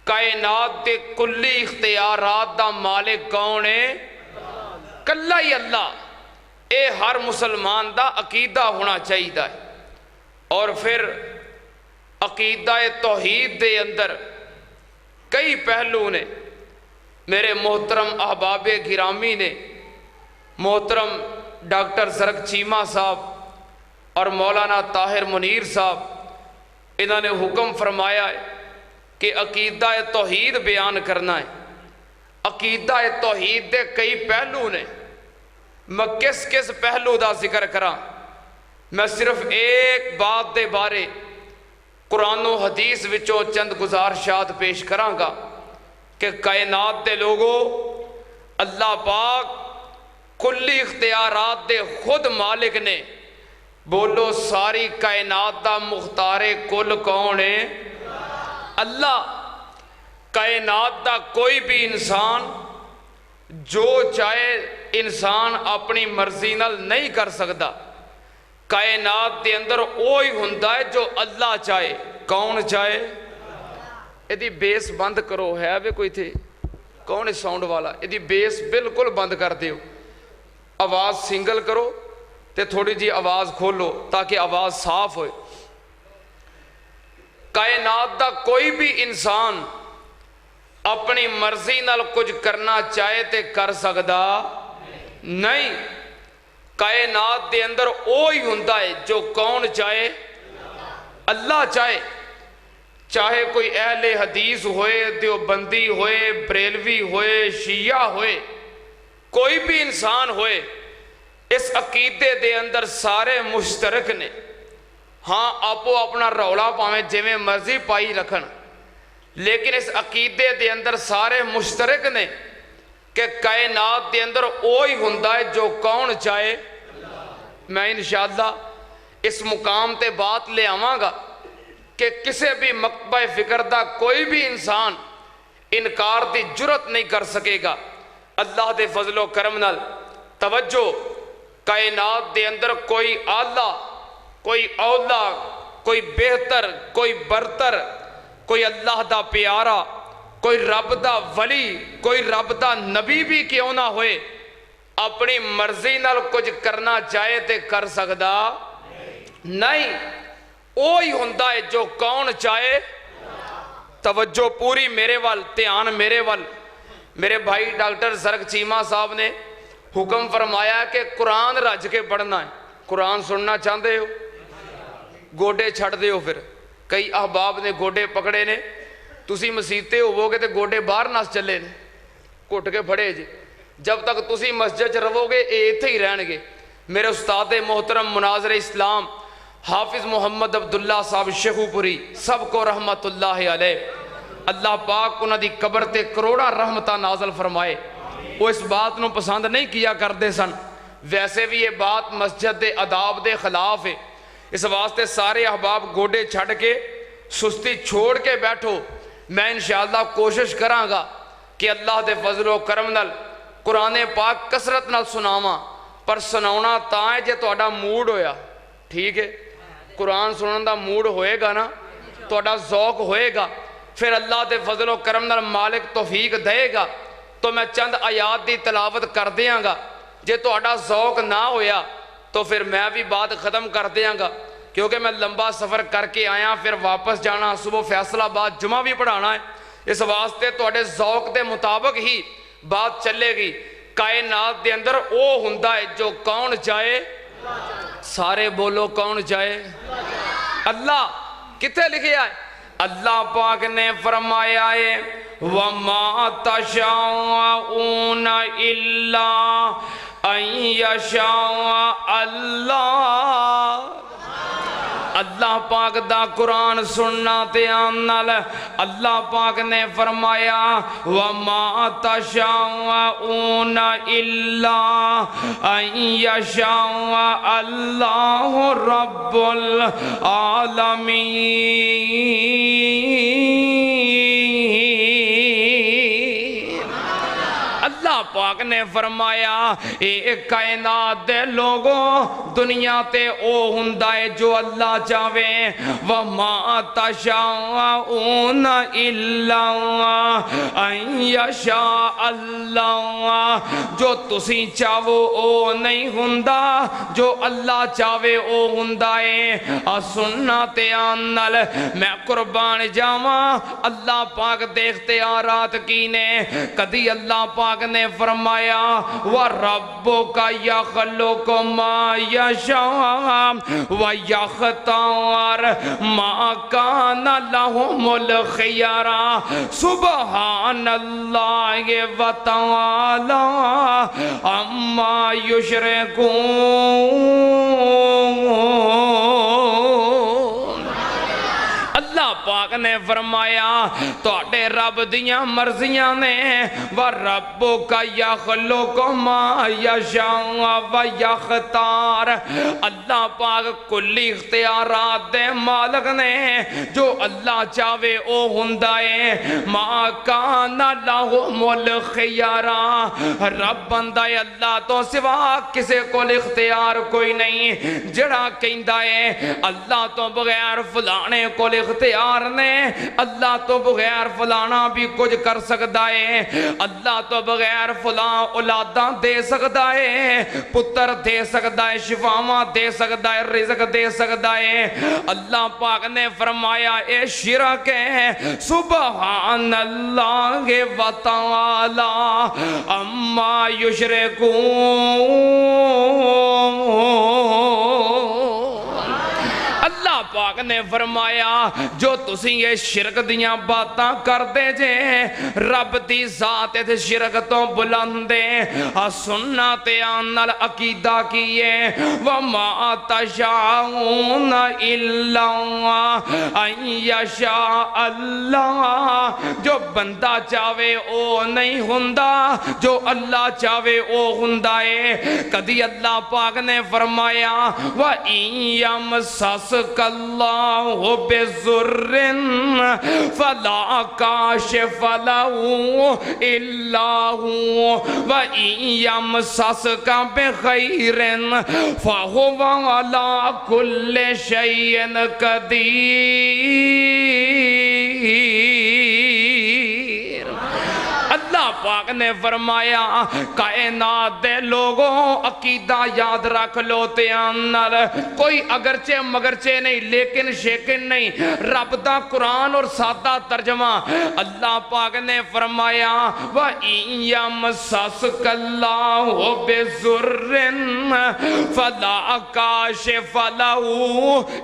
کائنات دے کلی اختیارات دا مالک کون ہے؟ کلا ہی اللہ۔ اے ہر مسلمان دا عقیدہ ہونا چاہیے۔ اور پھر عقیدہ توحید دے اندر کئی پہلو نے۔ میرے محترم احباب گرامی نے، محترم ڈاکٹر زرق چیمہ صاحب اور مولانا طاہر منیر صاحب، انہوں نے حکم فرمایا ہے کہ عقیدہ توحید بیان کرنا ہے۔ عقیدہ توحید دے کئی پہلو نے، میں کس کس پہلو دا ذکر کراں؟ میں صرف ایک بات دے بارے قرآن و حدیث وچوں چند گزارشات پیش کراں گا کہ کائنات دے لوگوں، اللہ پاک کلی اختیارات دے خود مالک نے۔ بولو ساری کائنات دا مختار کل کون ہے؟ اللہ۔ کائنات دا کوئی بھی انسان جو چاہے انسان اپنی مرضی نال نہیں کر سکتا۔ کائنات دے اندر وہی ہوندا ہے جو اللہ چاہے۔ کون چاہے؟ ایدی بیس بند کرو، ہے وے کوئی تھے؟ کون ہے ساؤنڈ والا؟ یہ بیس بالکل بند کر دیو، آواز سنگل کرو تے تھوڑی جی آواز کھولو تاکہ آواز صاف ہوئے۔ کائنات دا کوئی بھی انسان اپنی مرضی نال کچھ کرنا چاہے تے کر سکدا نہیں۔ کائنات دے اندر اوہی ہوندا ہے جو کون چاہے؟ اللہ چاہے۔ چاہے کوئی اہل حدیث ہوئے، دیوبندی ہوئے، بریلوی ہوئے، شیعہ ہوئے، کوئی بھی انسان ہوئے، اس عقیدے دے اندر سارے مشترک نے۔ ہاں آپو اپنا رولا پاویں جویں مرضی پائی رکھن، لیکن اس عقیدے دے اندر سارے مشترک نے کہ کائنات دے اندر اوہی ہوندا ہے جو کون چاہے۔ میں انشاءاللہ اس مقام تے بات لے آواں گا کہ کسے بھی مکتبہ فکر دا کوئی بھی انسان انکار دی جرت نہیں کر سکے گا۔ اللہ دے فضل و کرم نال توجہ، کائنات دے اندر کوئی اعلیٰ، کوئی اولا، کوئی بہتر، کوئی برتر، کوئی اللہ دا پیارا، کوئی رب دا ولی، کوئی رب دا نبی بھی کیوں نہ ہوئے، اپنی مرضی نال کچھ کرنا چاہے تے کر سکدا نہیں۔ اوہی ہوندا ہے جو کون چاہے۔ توجہ پوری میرے وال، دھیان میرے وال۔ میرے بھائی ڈاکٹر زرق چیمہ صاحب نے حکم فرمایا کہ قرآن رج کے پڑھنا ہے۔ قرآن سننا چاہتے ہو؟ گوڈے چھڑ دے ہو۔ پھر کئی احباب نے گوڈے پکڑے نے، تسی مسیتے ہوو گے تے گوڈے باہر نس چلے نے، کٹ کے پھڑے جی۔ جب تک تسی مسجد رہو گے ایتھے ہی رہن گے۔ میرے استاد محترم مناظر اسلام حافظ محمد عبداللہ صاحب شیخو پوری، سب کو رحمت اللہ علیہ، اللہ پاک انہاں دی قبر تے کروڑا رحمتہ نازل فرمائے۔ وہ اس بات نو پسند نہیں کیا کرتے سن، ویسے بھی یہ بات مسجد دے آداب دے خلاف ہے۔ اس واسطے سارے احباب گوڈے چھڑ کے سستی چھوڑ کے بیٹھو۔ میں انشاءاللہ کوشش کراں گا کہ اللہ دے فضل و کرم نال قرآن پاک کثرت نال سناواں، پر سناونا تاں ہے جے تہاڈا موڈ ہویا، ٹھیک ہے؟ قرآن سنن دا موڈ ہوئے گا نا، تہاڈا ذوق ہوئے گا، پھر اللہ دے فضل و کرم نال مالک توفیق دے گا تو میں چند آیات دی تلاوت کر دیاں گا۔ جے تہاڈا ذوق نہ ہویا تو پھر میں بھی بات ختم کر دیاں گا، کیونکہ میں لمبا سفر کر کے آیا، پھر واپس جانا، صبح فیصلہ باد جمعہ بھی پڑھانا ہے۔ اس واسطے تہاڈے ذوق دے مطابق ہی بات چلے گی۔ کائنات دے اندر او ہوندا ہے جو کون چاہے؟ سارے بولو کون چاہے؟ اللہ۔ کتے لکھیا ہے؟ اللہ پاک نے فرمایا ہے وَمَا تَشَاءُونَ إِلَّا أَن يَشَاءَ اللَّهُ۔ اللہ پاک دا قرآن سننا دھیان نال، اللہ پاک نے فرمایا وَمَا تَشَاءُونَ إِلَّا أَن يَشَاءَ اللَّهُ رَبُّ الْعَالَمِينَ۔ اللہ پاک نے فرمایا اے کائنات دے لوگوں، دنیا تے او ہوندا ہے جو اللہ چاہوے۔ وَمَا تَشَاءُونَ إِلَّا أَن يَشَاءَ اللَّهُ۔ جو تسی چاہو او نہیں ہوندا، جو اللہ چاہوے او ہوندا ہے۔ سننا دھیان نال، میں قربان جاواں، اللہ پاک دیکھتے آ رات کی نے، کدی اللہ پاک نے فرمایا وَرَبُّكَ يَخْلُقُ مَا يَشَاءُ وَيَخْتَارُ مَا كَانَ لَهُمُ الْخِيَرَةُ۔ سبحان اللہ وتعالی عما یشرکون۔ اللہ پاک نے فرمایا تواڈے رب دیاں مرضیاں نے وَرَبُّكَ يَخْلُقُ مَا يَشَاءُ وَيَخْتَارُ۔ اللہ پاک کلی اختیارات دے مالک نے، جو اللہ چاہوے او ہوندا ہے۔ مَا كَانَ لَهُمُ الْخِيَرَةُ۔ رب بندہ اللہ تو سوا کسے کول اختیار کوئی نہیں، جڑا کہندا ہے اللہ تو بغیر فلانے کول اختیار نے، ہے اللہ تو بغیر فلانا بھی کچھ کر سکتا ہے، اللہ تو بغیر فلاں اولاداں دے سکتا ہے، پتر دے سکتا ہے، شفاواں دے سکتا ہے، رزق دے سکتا ہے۔ اللہ پاک نے فرمایا اے شرک ہے، سبحان اللہ و تعالی اما یشرکون۔ اللہ پاک نے فرمایا جو تسی یہ شرک دیاں باتاں کر دے جے، رب دی ذات تے شرک تو بلندے، سننا تے آنال عقیدہ کیے، وَمَا تَشَاءُونَ إِلَّا أَن يَشَاءَ اللَّهُ۔ جو بندہ چاہے او نہیں ہوندا، جو اللہ چاہے او ہوندا ہے۔ کدی اللہ پاک نے فرمایا وَإِن يَمْسَسْكَ اللَّهُ بِضُرٍّ فَلَا كَاشِفَ لَهُ إِلَّا هُوَ وَإِن يَمْسَسْكَ بِخَيْرٍ فَهُوَ عَلَى كُلِّ شَيْءٍ قدیر۔ اللہ پاک نے فرمایا کائنات دے لوگوں عقیدہ یاد رکھ لو تیانل، کوئی اگرچہ مگرچہ نہیں لیکن شیکن نہیں، رب دا قرآن اور سادہ ترجمہ۔ اللہ پاک نے فرمایا وَإِن يَمْسَسْكَ اللَّهُ بِضُرٍّ فَلَا كَاشِفَ لَهُ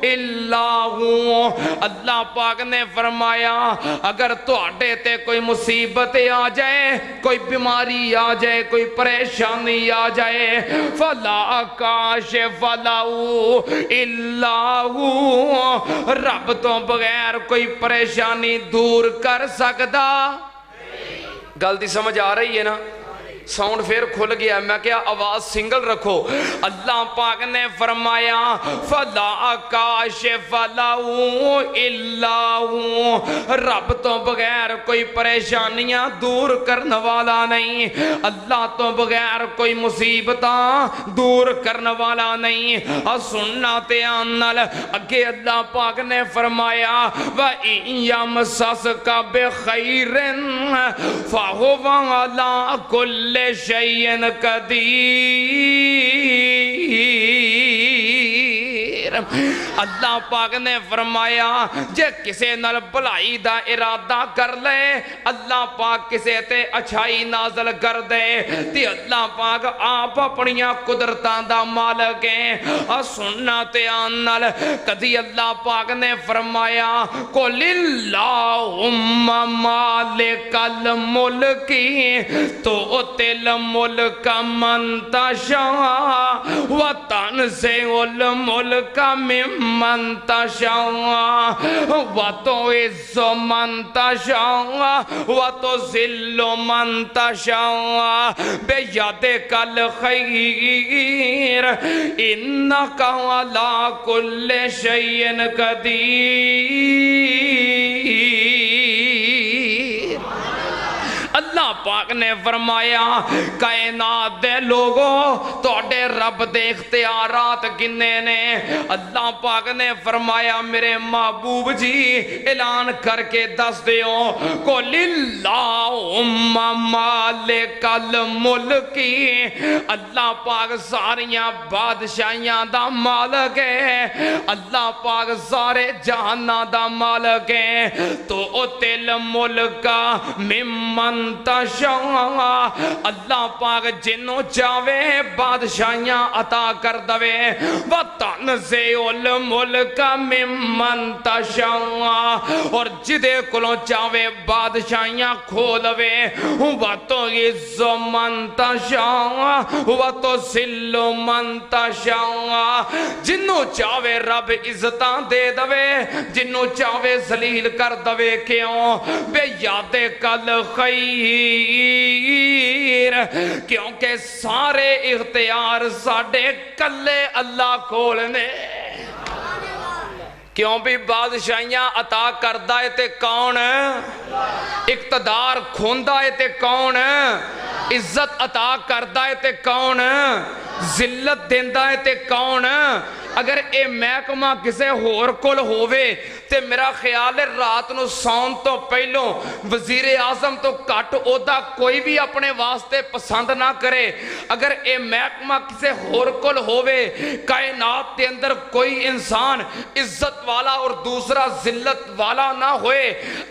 إِلَّا هُوَ۔ اللہ پاک نے فرمایا اگر تواڈے تے کوئی مصیبت آ جائے، کوئی بیماری آ جائے، کوئی پریشانی آ جائے، فَلَا كَاشِفَ لَهُ إِلَّا هُوَ، رب تو بغیر کوئی پریشانی دور کر سکتا۔ غلطی سمجھ آ رہی ہے نا؟ ساؤنڈ پھر کھل گیا، میں کیا آواز سنگل رکھو۔ اللہ پاک نے فرمایا فَلَا كَاشِفَ لَهُ إِلَّا هُوَ، رب تو بغیر کوئی پریشانیاں دور کرنے والا نہیں، اللہ تو بغیر کوئی مصیبتاں دور کرنے والا نہیں۔ اور سننا تے آنال اگے اللہ پاک نے فرمایا وَإِن يَمْسَسْكَ بِخَيْرٍ فَهُوَ عَلَى كُلِّ شَيْءٍ قدیر۔ اللہ پاک نے فرمایا جے کسے نال بھلائی دا ارادہ کر لے، اللہ پاک کسے تے اچھائی نازل کر دے، تے اللہ پاک آپ اپنیاں قدرتاں دا مالک ہیں۔ اور سننا تے آنال کدی اللہ پاک نے فرمایا قُلِ اللَّهُمَّ مَالِكَ الْمُلْكِ تُؤْتِي الْمُلْكَ مَن تَشَاءُ وَتَنزِعُ الْمُلْكَ مِمَّن تَشَاءُ وَتُعِزُّ مَن تَشَاءُ وَتُذِلُّ مَن تَشَاءُ بِيَدِكَ الْخَيْرُ إِنَّكَ عَلَى كُلِّ شَيْءٍ قدیر۔ اللہ پاک نے فرمایا کائنات دے لوگوں توڑے رب دے اختیارات کنے نے۔ اللہ پاک نے فرمایا میرے محبوب جی اعلان کر کے دس دیو قُلِ اللَّهُمَّ مَالِكَ الْمُلْكِ، اللہ پاک ساریاں بادشاہیاں دا مالک ہے، اللہ پاک سارے جہاناں دا مالک ہے۔ تو تل ملک ممن تشاء، اللہ پاک جنوں چاہے بادشاہیاں عطا کر دوے، وَتَنزِعُ الْمُلْكَ مِمَّن تَشَاءُ، اور جدے کلوں چاہے بادشاہیاں کھولوے، وَتُعِزُّ مَن تَشَاءُ وَتُذِلُّ مَن تَشَاءُ، جنوں چاہے رب عزتاں دے دوے، جنوں چاہے ذلیل کر دوے، کیوں بے یاد کل خیر، کیونکہ سارے اختیار ساڑھے کلے اللہ کھولنے۔ کیوں بھی بادشاہیاں عطا کردہ ہے تے کون، اقتدار کھوندہ ہے تے کون، عزت عطا کردہ ہے تے کون، ذلت دیندا ہے تے کون؟ اگر اے محکمہ کسے ہور کول ہووے تے میرا خیال ہے رات نو سون تو پہلوں وزیر اعظم تو کٹ عہدہ کوئی بھی اپنے واسطے پسند نہ کرے. اگر اے محکمہ کسے ہور کول ہووے، کائنات دے اندر کوئی انسان عزت والا اور دوسرا ذلت والا نہ ہوئے،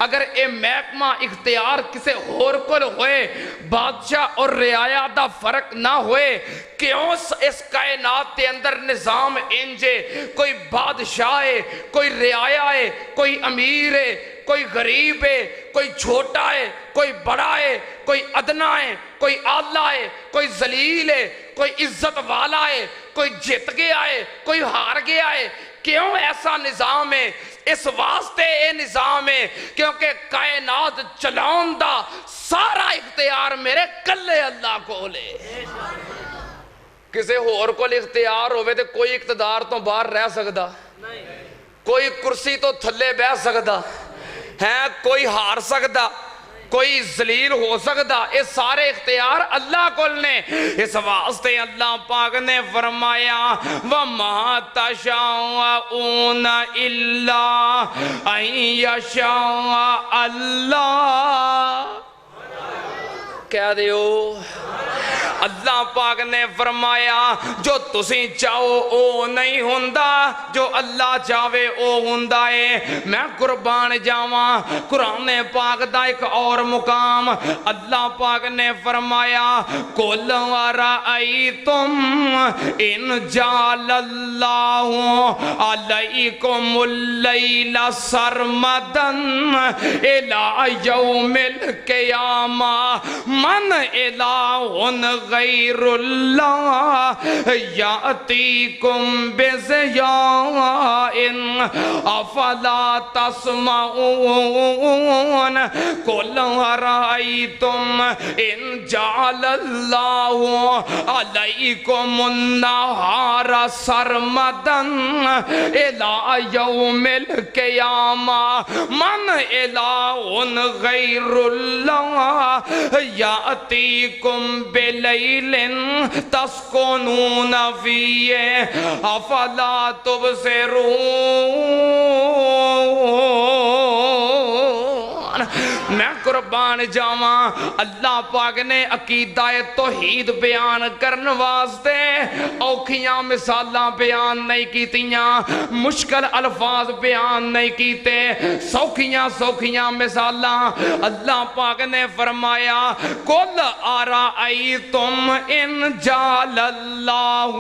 اگر اے محکمہ اختیار کسے ہور کول ہوئے، بادشاہ اور رعایا دا فرق نہ ہوئے، کیوں اس کائنات دے اندر نظام انجے؟ کوئی بادشاہ ہے، کوئی رعایا ہے، کوئی امیر ہے، کوئی غریب ہے، کوئی چھوٹا ہے، کوئی بڑا ہے، کوئی ادنا ہے، کوئی اعلیٰ ہے، کوئی ذلیل ہے، کوئی عزت والا ہے، کوئی جت گیا ہے، کوئی ہار گیا ہے. کیوں ایسا نظام ہے؟ اس واسطے اے نظام ہے کیونکہ کائنات چلاؤن دا سارا اختیار میرے کلے اللہ کو لے. کسے ہور کو اختیار ہوئے تے کوئی اقتدار تو باہر رہ سکدا، کوئی کرسی تو تھلے بہ سکدا ہے، کوئی ہار سکدا، کوئی ذلیل ہو سکدا. یہ سارے اختیار اللہ کو نے. اس واسطے اللہ پاک نے فرمایا وَمَا تَشَاءُونَ إِلَّا أَن يَشَاءَ اللَّهُ. کہہ دیو اللہ پاک نے فرمایا جو تسی چاہو او نہیں ہوندا، جو اللہ چاہوے او ہوندا ہے. میں قربان جاواں قرآن پاک دا ایک اور مقام اللہ پاک نے فرمایا قُلْ وَرَأَيْتُمْ إِنْ جَعَلَ اللَّهُ عَلَيْكُمُ اللَّيْلَ سَرْمَدًا إِلَى يَوْمِ الْقِيَامَةِ مَنْ إِلَٰهٌ غیر اللہ یاتیکم بضیاء افلا تسمعون قل ارأیتم ان جعل اللہ علیکم النہار سرمدا الى یوم القیامہ من الہ غیر اللہ یاتیکم بلیل تسکنون فیہ افلا تبصرون. میں قربان جاواں اللہ پاک نے عقیدہ توحید بیان کرن واسطے اوکھیاں مثالاں بیان نہیں کیتیاں، مشکل الفاظ بیان نہیں کیتے، سوکھیاں مثالاں. اللہ پاک نے فرمایا قُلْ أَرَأَيْتُمْ إِنْ جَعَلَ اللَّهُ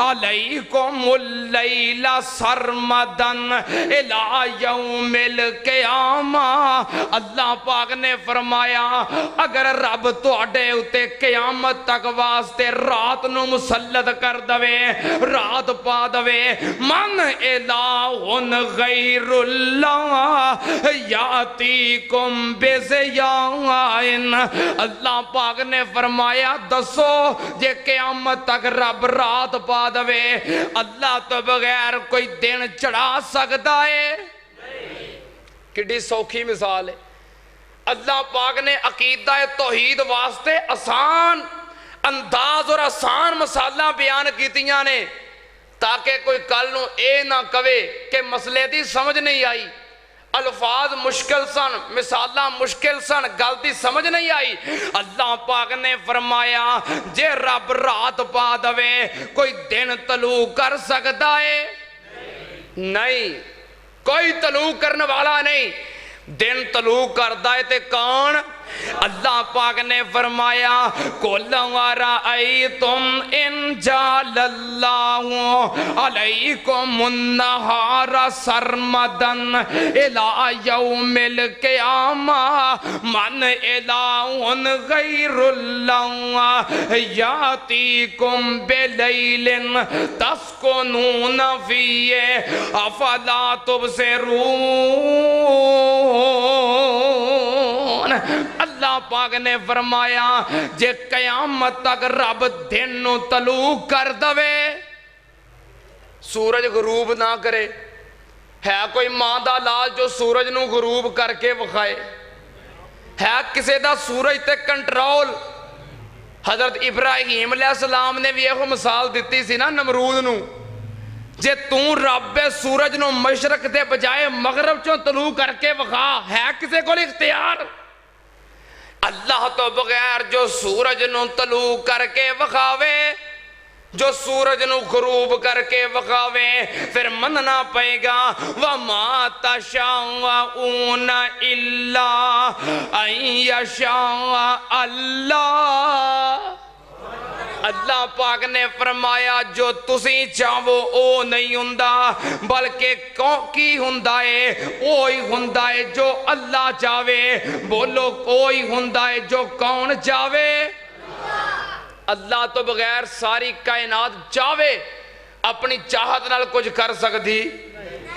عَلَيْكُمُ اللَّيْلَ سَرْمَدًا إِلَى يَوْمِ الْقِيَامَةِ. اللہ پاک نے فرمایا اگر رب تواڈے اُتے قیامت تک واسطے رات نو مسلط کر دوے، رات پا دوے، من الہ غیر اللہ یاتیکم بضیاء. اللہ پاک نے فرمایا دسو جے قیامت تک رب رات پا دوے اللہ تو بغیر کوئی دن چڑھا سکتا ہے؟ کڈی سوکھی مثال ہے. اللہ پاک نے عقیدہ توحید واسطے آسان انداز اور آسان مثالاں بیان کیتیاں نے تاکہ کوئی کل نو اے نہ کہے کہ مسئلے دی سمجھ نہیں آئی، الفاظ مشکل سن، مثالاں مشکل سن، گل دی سمجھ نہیں آئی. اللہ پاک نے فرمایا جے رب رات پا دوے کوئی دن طلوع کر سکتا ہے؟ نہیں، کوئی طلوع کرنے والا نہیں. دن طلوع کردہ ہے تے کون؟ اللہ پاک نے فرمایا قُلْ وَرَأَيْتُمْ إِنْ جَعَلَ اللَّهُ عَلَيْكُمُ النَّهَارَ سَرْمَدًا إِلَى يَوْمِ الْقِيَامَةِ مَنْ إِلَٰهٌ غَيْرُ اللَّهِ يَأْتِيكُمْ بِلَيْلٍ تَسْكُنُونَ فِيهِ أَفَلَا تُبْصِرُونَ. اللہ پاک نے فرمایا جے قیامت تک رب دن نو طلوع کر دوے، سورج غروب نہ کرے. ہے کوئی ماں دا لاج جو سورج نو غروب کر کے وکھائے؟ ہے کسے دا سورج تے کنٹرول؟ حضرت ابراہیم علیہ السلام نے بھی یہ مثال دیتی سی نا نمرود نو، جے توں رب سورج نو مشرق دے بجائے مغرب چوں طلوع کر کے وکھا، ہے کسے کو اختیار؟ اللہ تو بغیر جو سورج نو طلوع کر کے وکھاوے، جو سورج نو غروب کر کے وکھاوے، پھر مننا پائے گا وَمَا تَشَاءُونَ إِلَّا أَن يَشَاءَ اللَّهُ۔ اللہ پاک نے فرمایا جو تسی چاہو او نہیں ہوندا، بلکہ کی ہوندا ہے اوہی ہوندا ہے جو اللہ چاہوے۔ بولو کوئی ہوندا ہے جو کون چاہوے؟ اللہ تو بغیر ساری کائنات چاہوے اپنی چاہت نال کچھ کر سکتی؟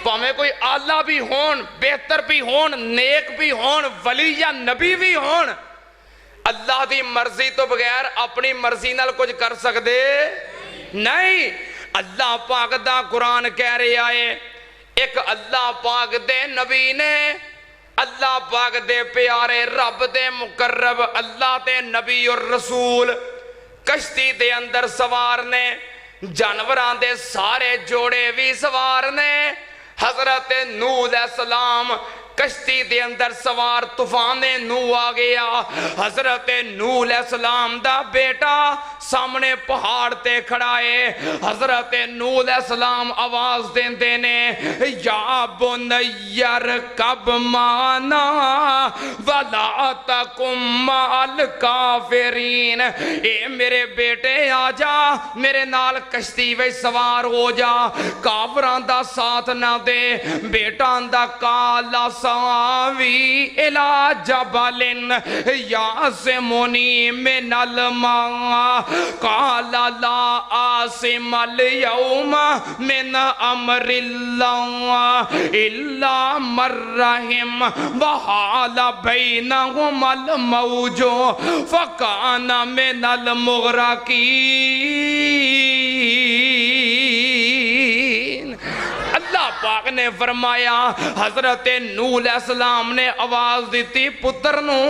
پاویں کوئی آلہ بھی ہون، بہتر بھی ہون، نیک بھی ہون، ولی یا نبی بھی ہون، اللہ دی مرضی تو بغیر اپنی مرضی نال کچھ کر سکتے نہیں۔ اللہ پاک دا قرآن کہہ رہے آئے، ایک اللہ پاک دے نبی نے، اللہ پاک دے پیارے رب دے مقرب اللہ دے نبی اور رسول کشتی دے اندر سوار نے، جانوران دے سارے جوڑے بھی سوار نے۔ حضرت نوح علیہ السلام کشتی دے اندر سوار، طوفان نوح آ گیا، حضرت نوح علیہ السلام دا بیٹا سامنے پہاڑ تے کھڑا ہے، حضرت نوح علیہ السلام آواز دین دینے یا بنی ارکب معنا ولا تکن مع الکافرین، اے میرے بیٹے آ جا میرے نال کشتی وچ سوار ہو جا، کافراں دا ساتھ نہ دے۔ بیٹا دا کالا ساوی الى جبل یعصمنی من الماء قال لا عاصم اليوم من امر اللہ الا من رحم وحال بینہم الموج فکان من المغرقین۔ اللہ پاک نے فرمایا حضرت نوح علیہ السلام نے آواز دیتی پتر نو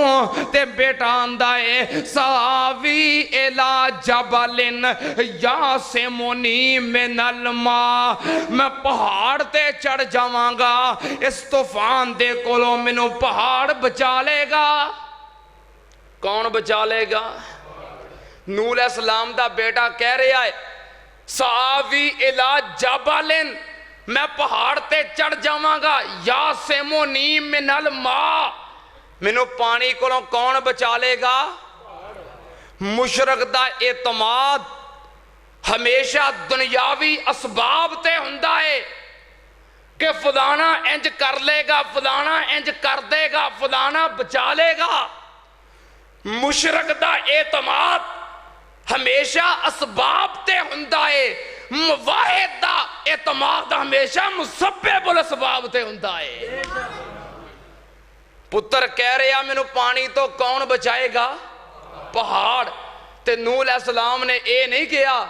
تے بیٹا آندائے ساوی الی جبل یعصمنی من الماء، میں پہاڑ تے چڑھ جاواں گا، اس طوفان دے کولوں مینوں پہاڑ بچا لے گا۔ کون بچا لے گا؟ نوح علیہ السلام دا بیٹا کہہ رہا ہے ساوی الی جبل، میں پہاڑ تے چڑھ جاواں گا، یعصمنی من الماء، مینوں پانی کولوں کون بچا لے گا؟ مشرک دا اعتماد ہمیشہ دنیاوی اسباب تے ہوندا ہے کہ فلانا انج کر لے گا، فلانا انج کر دے گا، فلانا بچا لے گا۔ مشرک دا اعتماد ہمیشہ اسباب تے ہوندا ہے، واحد دا اعتماد ہمیشہ مسبب الاسباب تے ہوندا ہے۔ پتر کہہ رہا مینوں پانی تو کون بچائے گا؟ پہاڑ۔ تے نوح علیہ السلام نے اے نہیں کیا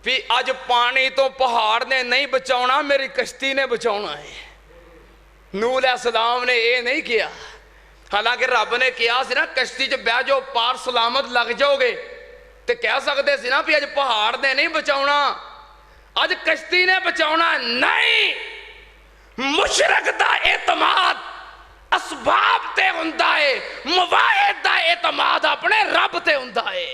بھی اج پانی تو پہاڑ نے نہیں بچاؤنا، میری کشتی نے بچاؤنا ہے۔ نوح علیہ السلام نے اے نہیں کیا، حالانکہ رب نے کیا سی نا کشتی چ بیٹھ جاؤ پار سلامت لگ جاؤ گے، تے کہہ سکتے سی نا بھی اج پہاڑ نے نہیں بچاؤنا، اج کشتی نے بچاؤنا۔ نہیں، مشرک دا اعتماد اسباب تے ہوندا ہے، مواحد دا اعتماد اپنے رب تے ہوندا ہے۔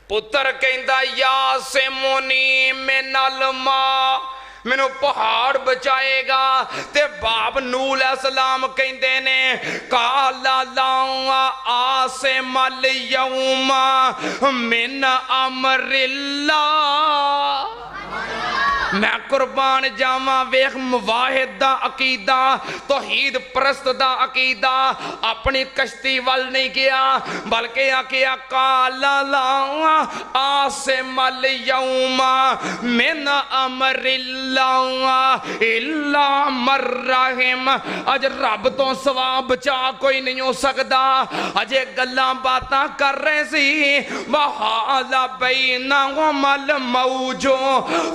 پتر کہندا یعصمنی من الماء، مینوں پہاڑ بچائے گا۔ تے باپ نوح علیہ السلام کہندے نے قال لا عاصم اليوم من امر اللہ، میں قربان جاواں ویخ مواحد دا عقیدہ، توحید پرست دا عقیدہ اپنی کشتی وال نہیں کیا، بلکہ آکیا قال لا عاصم اليوم من امر اللہ الا من رحم، اج رب تو سوا بچا کوئی نہیں ہو سکدا۔ اجے گلاں باتاں کر رہے سی وحال بینہم الموج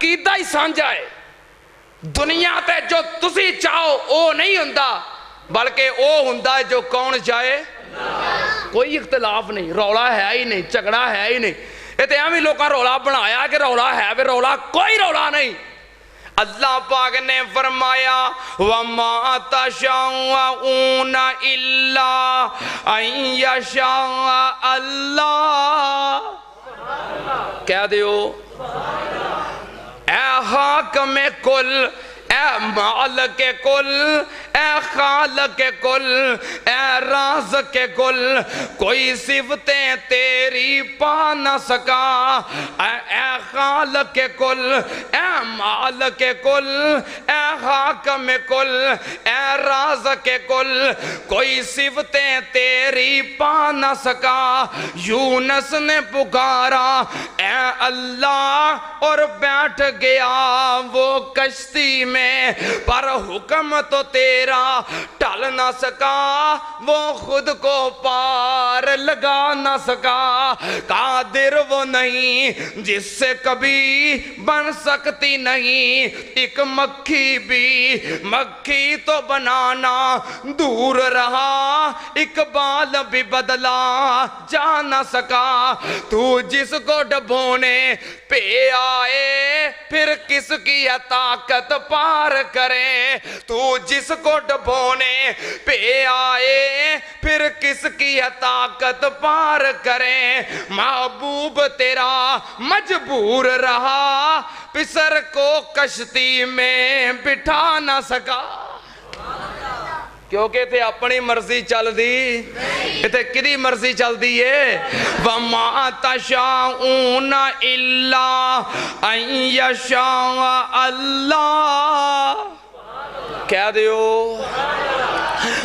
عقیدہ ہی سانجا ہے دنیا تے جو تسی چاہو او نہیں ہوندا بلکہ او ہوندا ہے جو کون چاہے کوئی اختلاف نہیں رولا ہے ہی نہیں جھگڑا ہے ہی نہیں یہ تو ہمیں لوگاں رولا بنایا کہ رولا ہے بھی رولا کوئی رولا نہیں اللہ پاک نے فرمایا وَمَا تَشَاءُونَ إِلَّا أَن يَشَاءَ اللہ کہہ دیو اے حاکم کل اے مالک کل اے خالق کل اے رازق کل کوئی صفتیں تیری پا نہ سکا اے خالق کل اے مالک کل اے حاکم کل اے رازق کل کوئی صفتیں تیری پا نہ سکا یونس نے پکارا اے اللہ اور بیٹھ گیا وہ کشتی میں پر حکم تو تیرا ٹل نہ سکا وہ خود کو پار لگا نہ سکا قادر وہ نہیں جس سے کبھی بن سکتی نہیں ایک مکھی بھی مکھی تو بنانا دور رہا اقبال بھی بدلا جا نہ سکا تو جس کو ڈبونے پہ آئے پھر کس کی طاقت پار کرے تو جس کو ڈبونے پہ آئے پھر کس کی طاقت پار کرے محبوب تیرا مجبور رہا پسر کو کشتی میں بٹھا نہ سکا کیونکہ تے اپنی مرضی چل دی تے کدی مرضی چل دی ہے وَمَا تَشَاءُونَ إِلَّا أَن يَشَاءَ اللہ کہہ دیو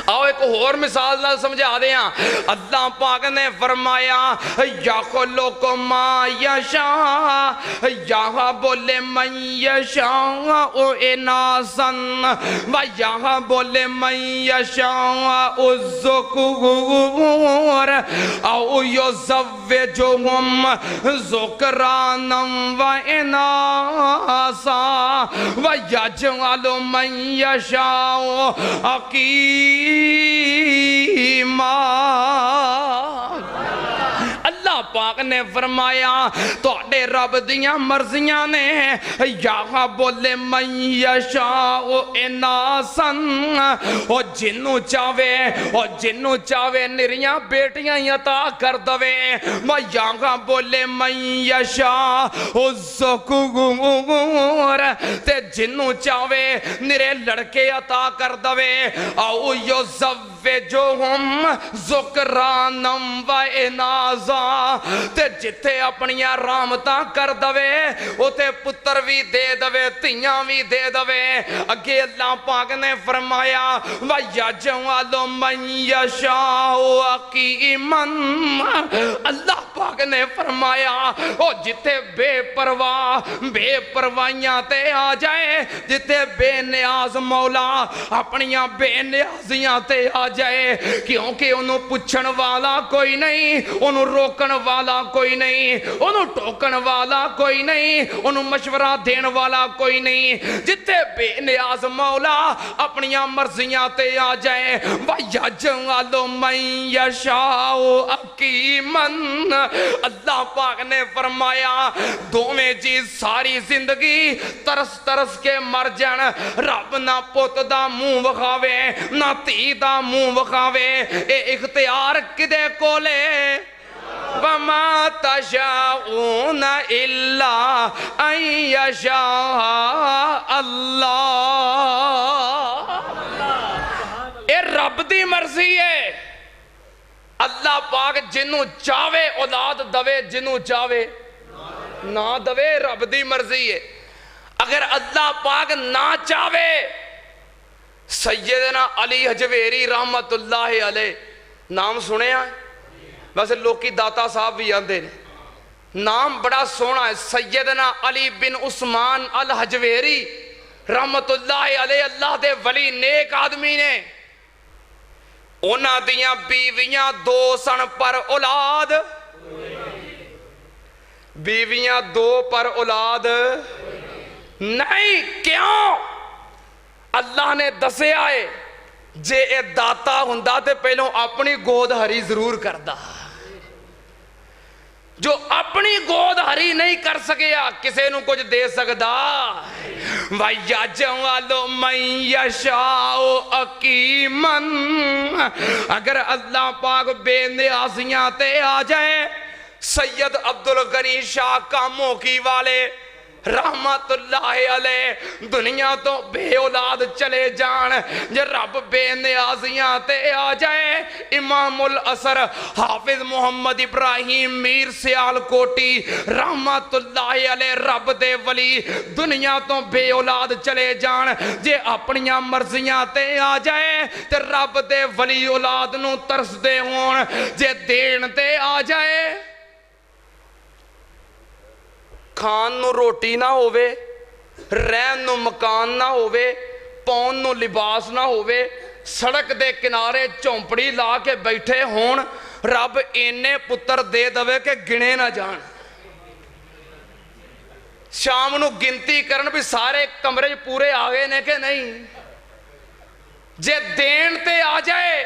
آؤ ایک اور مثال نہ سمجھا دیا اللہ پاک نے فرمایا یخلق ما یشاء یہاں بولے من یشاء اناسا و یہاں بولے من یشاء الذکور او یزوجہم ذکرانا و اناسا و یجعل من یشاء اللہ پاک نے فرمایا تواڈے رب دیاں مرضیاں نے یا بولے من یشاء اناسا او جنوں چاہے نریاں بیٹیاں عطا کر دوے یا بولے من یشاء الذکور تے جنوں چاہے نرے لڑکے عطا کر دوے او یزوجہم ذکرانا و اناسا تے جتھے اپنیاں رامتاں کر دوے اتے پتر بھی دے دوے تیاں بھی دے دوے اگے اللہ پاک نے فرمایا وَيَجْعَلُ مَن يَشَاءُ عَقِيمًا اللہ پاک نے فرمایا او جتھے بے پرواہیاں تے آ جائے جتھے بے نیاز مولا اپنیاں بے نیازیاں تے آ جائے کیونکہ انہوں پچھن والا کوئی نہیں انہوں روکن والا کوئی نہیں انہوں ٹوکن والا کوئی نہیں انہوں مشورہ دین والا کوئی نہیں جتے بے نیاز مولا اپنیاں مرضیاں تے آ جائے وَيَجْعَلُ مَن يَشَاءُ عَقِيمًا اللہ پاک نے فرمایا دوویں چیز ساری زندگی ترس کے مر جان رب نہ پوت دا منہ وکھاوے نہ تھی دا منہ وکھاوے اے اختیار کدے کولے وَمَا تَشَاءُونَ إِلَّا أَن يَشَاءَ اللہ اے رب دی مرضی ہے اللہ پاک جنوں چاہے اولاد دوے جنوں چاہے نہ دوے رب دی مرضی ہے اگر اللہ پاک نہ چاہے سیدنا علی حجویری رحمت اللہ علیہ نام سنے ہیں ویسے لوکی داتا صاحب بھی آندے نام بڑا سونا ہے سیدنا علی بن عثمان الحجویری رحمت اللہ علیہ اللہ دے ولی نیک آدمی نے انہاں دیاں بیویاں دو سن پر اولاد بیویاں دو پر اولاد نہیں کیوں اللہ نے دسیا ہے جے اے داتا ہوندا تے پہلوں اپنی گود ہری ضرور کردا جو اپنی گود ہری نہیں کر سکیا کسے نو کچھ دے سکدا وَيَجْعَلُ مَن يَشَاءُ عَقِيمًا اگر اللہ پاک بے نیازیاں تے آ جائے سید عبدالغنی شاہ کاموں کی والے رحمت اللہ علیہ دنیا تو بے اولاد چلے جان جے رب بے نیازیاں تے آ جائے امام العصر حافظ محمد ابراہیم میر سیال کوٹی رحمت اللہ علیہ رب دے ولی دنیا تو بے اولاد چلے جان جے اپنیاں مرضیاں تے آ جائے تے رب دے ولی اولاد نو ترس دے ہون جے دین تے آ جائے کھان نو روٹی نہ ہووے رہن نو مکان نہ ہووے پون نو لباس نہ ہووے سڑک دے کنارے چونپڑی لا کے بیٹھے ہون رب اینے پتر دے دوے کہ گنے نہ جان شام نو گنتی کرن بھی سارے کمرے پورے آگے نے کہ نہیں جے دین تے آ جائے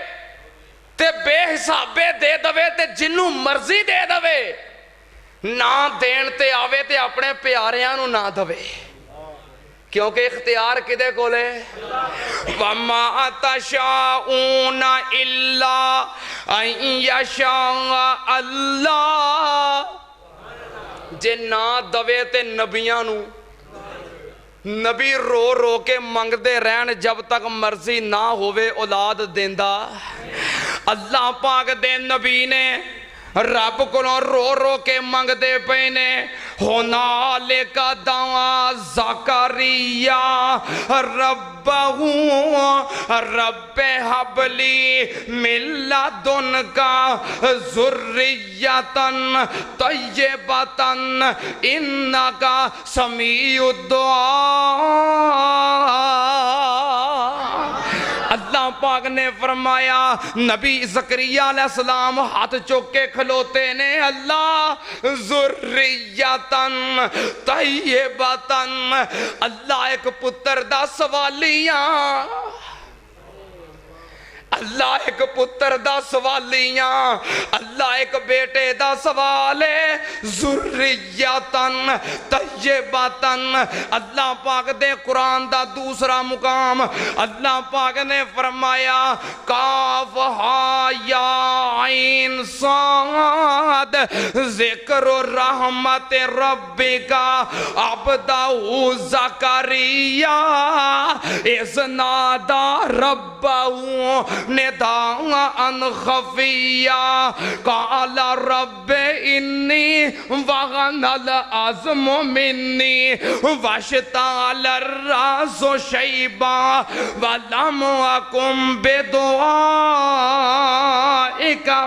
تے بے حسابے دے دوے تے جنوں مرضی دے دوے نہ دین تے آوے تے اپنے پیاریاں نو نہ دوے کیونکہ اختیار کدے کو لے وَمَا تَشَاءُونَ إِلَّا أَن يَشَاءَ اللَّهُ جے نہ دوے تے نبیاں نو نبی رو رو کے منگ دے رہن جب تک مرضی نہ ہووے اولاد دیندہ اللہ پاک دے نبی نے رب کو رو رو کے منگ دے پینے ہنالک دعا زکریا ربہ رب حب لی من لدنکا ذریتا طیبتا انکا سمیع الدعا اللہ پاک نے فرمایا نبی زکریا علیہ السلام ہاتھ چوک کے کھلوتے نے اللہ ذریتاً طیبتاً اللہ ایک پتر دا سوالیاں اللہ ایک پتر دا سوالیاں اللہ ایک بیٹے دا سوالے ذریتاً طیبتاً اللہ پاک دے قرآن دا دوسرا مقام اللہ پاک نے فرمایا کاف ہا یا عین صاد ذکر رحمت ربکا عبدہ زکریا اذ نادا ربہ نداءً خفیا قال رب انی وغن العظم منی واشتعل الراس شیبا ولم اکن بدعائک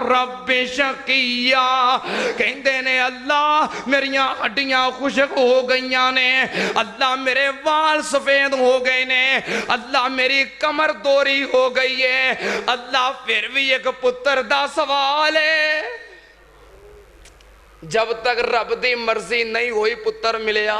رب شقیا کہندے نے اللہ میریاں ہڈیاں خشک ہو گئیاں نے اللہ میرے وال سفید ہو گئے نے اللہ میری کمر دوری ہو گئی ہے اللہ پھر بھی ایک پتر دا سوال ہے جب تک رب دی مرضی نہیں ہوئی پتر ملیا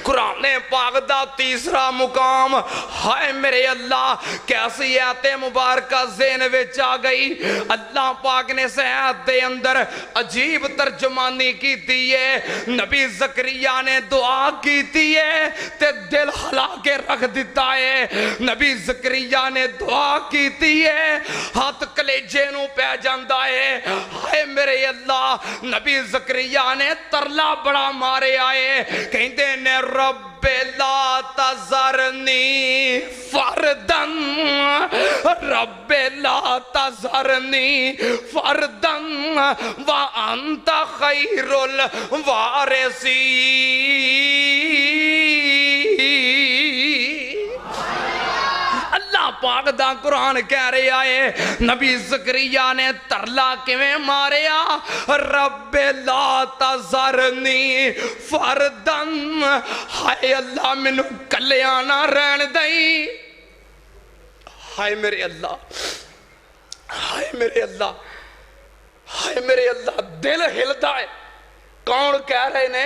قرآن پاک دا تیسرا مقام ہائے میرے اللہ کیسی آیت مبارکہ ذہن وچ آ گئی اللہ پاک نے اس آیت دے اندر عجیب ترجمانی کی ہے نبی زکریا نے دعا کی ہے تے دل ہلا کے رکھ دیتا ہے نبی زکریا نے دعا کی ہے ہاتھ کلیجے نو پہ جاندہ ہے ہائے میرے اللہ نبی زکریا نے ترلا بڑا مارے آئے کہندے نے رب لا تذرنی فردن رب لا تذرنی فردن وانت خیر الوارثین اللہ پاک دا قرآن کہہ رہے آئے نبی زکریا نے ترلا کیویں ماریا رب لا تذرنی فردن ہائے اللہ منو کلیاں نہ رہن دئی ہائے میرے اللہ ہائے میرے اللہ ہائے میرے اللہ دل ہلدا ہے کون کہہ رہے نے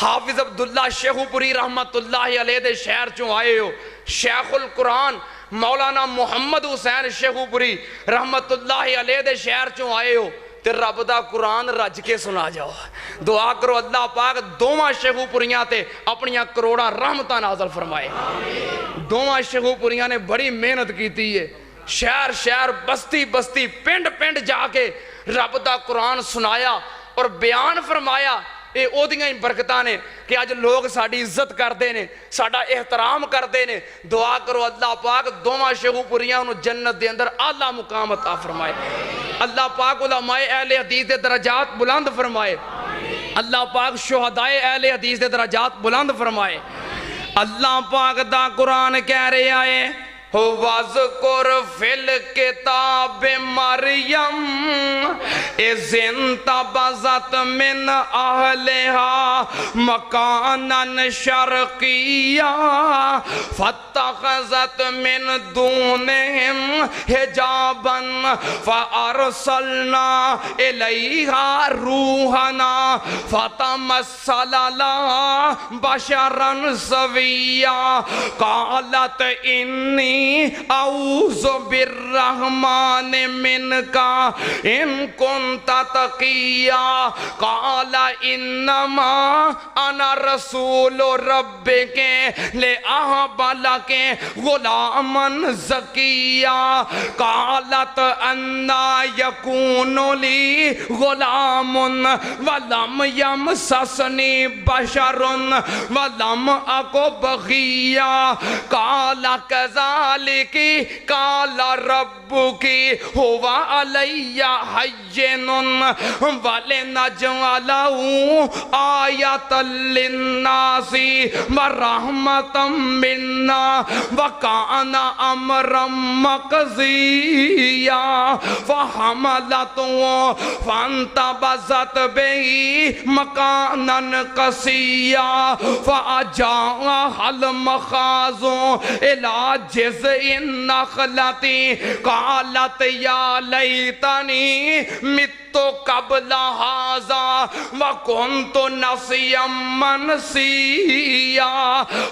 حافظ عبداللہ شیخو پوری رحمت اللہ علیہ دے شہر چوں آئے ہو، شیخ القرآن مولانا محمد حسین شیخو پوری رحمت اللہ علیہ دے شہر چوں آئے ہو تے رب دا قرآن رج کے سنا جاؤ. دعا کرو اللہ پاک دوواں شیخو پوریاں تے اپنیاں کروڑاں رحمتاں نازل فرمائے. دوواں شیخو پوریاں نے بڑی محنت کیتی ہے، شہر شہر بستی بستی پنڈ پنڈ جا کے رب دا قرآن سنایا اور بیان فرمایا. اے او دیاں ہی برکتاں نے کہ آج لوگ ساڑی عزت کر دے نے، ساڑا احترام کر دے نے. دعا کرو اللہ پاک دوواں شیخو پوریاں انہوں جنت دے اندر اعلیٰ مقام عطا فرمائے. اللہ پاک علماء اہل حدیث دے درجات بلند فرمائے. اللہ پاک شہدائے اہل حدیث دے درجات بلند فرمائے. اللہ پاک دا قرآن کہہ رہے آئے وَذْكُرْ فِي الْكِتَابِ مَرْيَمَ إِذِ انتَبَذَتْ مِنْ أَهْلِهَا مَكَانًا شَرْقِيًّا فَاتَّخَذَتْ مِنْ دُونِهِمْ حِجَابًا فَأَرْسَلْنَا إِلَيْهَا رُوحَنَا فَتَمَثَّلَ لَهَا بَشَرًا سَوِيًّا قَالَتْ إِنِّي اعوذ بالرحمن منکا ان کنت تقیا قال انما انا رسول ربک لأہب لک غلاما زکیا قالت انا یکون لی غلام ولم یمسسنی بشر ولم اکو بغیا قال کذالکی قال ربکی ہوا علی حین ولنجعلہ آیۃ للناس ورحمۃ منا وکان امرا مقضیا فحملته فانتبذت به مکانا قصیا فاجاءها المخاض الى جذع النخلة قالت یا لیتنی مت قبل هذا وكنت نسيا منسيا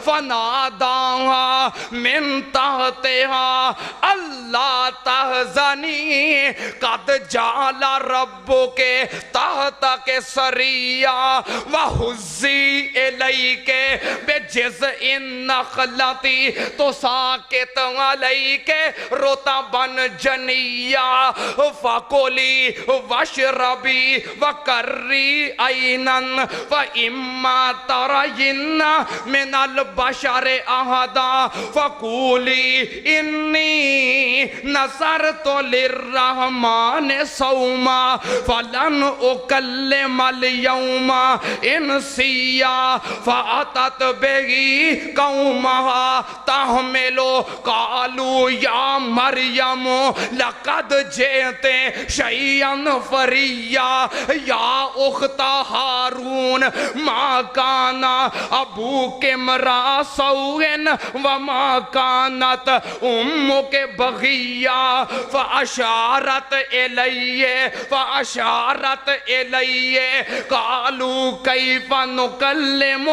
فناداها من تحتها ألا تحزني قد جعل ربك تحتك سريا وهزي إليك بجذع النخلة تساقط عليك رطبا جنيا فكلي واشربی وقری عینا فاما ترین من البشر احدا فقولی انی نصرت للرحمن صوما فلن اکلم اليوم انسیا فاتت به قومها تحملو قالوا یا مریم لقد جئت شیئا فریا یا اخت ہارون ما کانا ابوک امرا سوء وما کانت امک بغیا فاشارت الیہ قالوا کیف نکلم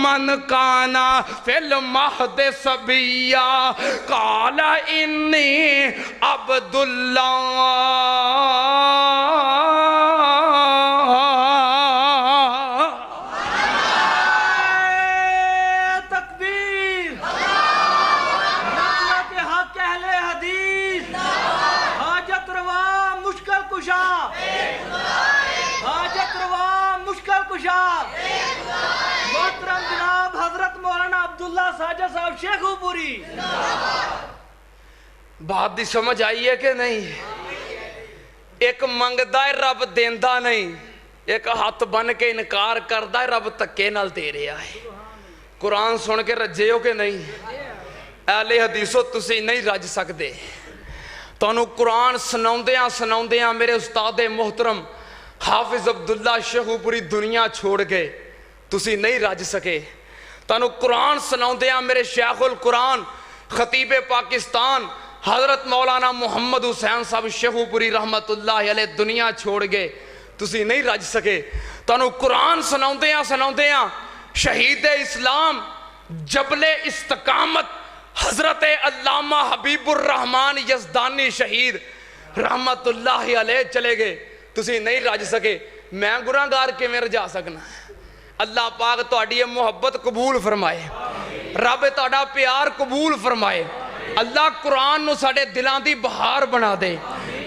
من کانا فی المہد صبیا قال انی عبد اللہ تکبیر اللہ کے حق اہل حدیث حاجت روا مشکل کشا حاجت روا مشکل کشا محترم جناب حضرت مولانا عبداللہ ساجد صاحب شیخو پوری. بات دی سمجھ آئی ہے کہ نہیں؟ ایک منگدہ ہے رب دیندہ نہیں، ایک ہاتھ بن کے انکار کردہ ہے رب تکے نال دے رہا ہے. قرآن سن کے رجے ہو کہ نہیں؟ اہل حدیثو تسی نہیں رج سکتے. تانوں قرآن سناؤندیاں میرے استاد محترم حافظ عبداللہ شیخو پوری دنیا چھوڑ گئے، تسی نہیں رج سکے. تانوں قرآن سناؤندیاں میرے شیخ القرآن خطیب پاکستان حضرت مولانا محمد حسین صاحب شیخو پوری رحمت اللہ علیہ دنیا چھوڑ گئے، تسی نہیں رج سکے. تانوں قرآن سناؤندیاں شہید اسلام جبل استقامت حضرت علامہ حبیب الرحمان یزدانی شہید رحمت اللہ علیہ چلے گئے. تسی نہیں رج سکے, میں گناہگار کیویں رجا سکنا. اللہ پاک تہاڈی یہ محبت قبول فرمائے, رب تہاڈا پیار قبول فرمائے. اللہ قرآن نو ساڈے دلاں دی بہار بنا دے,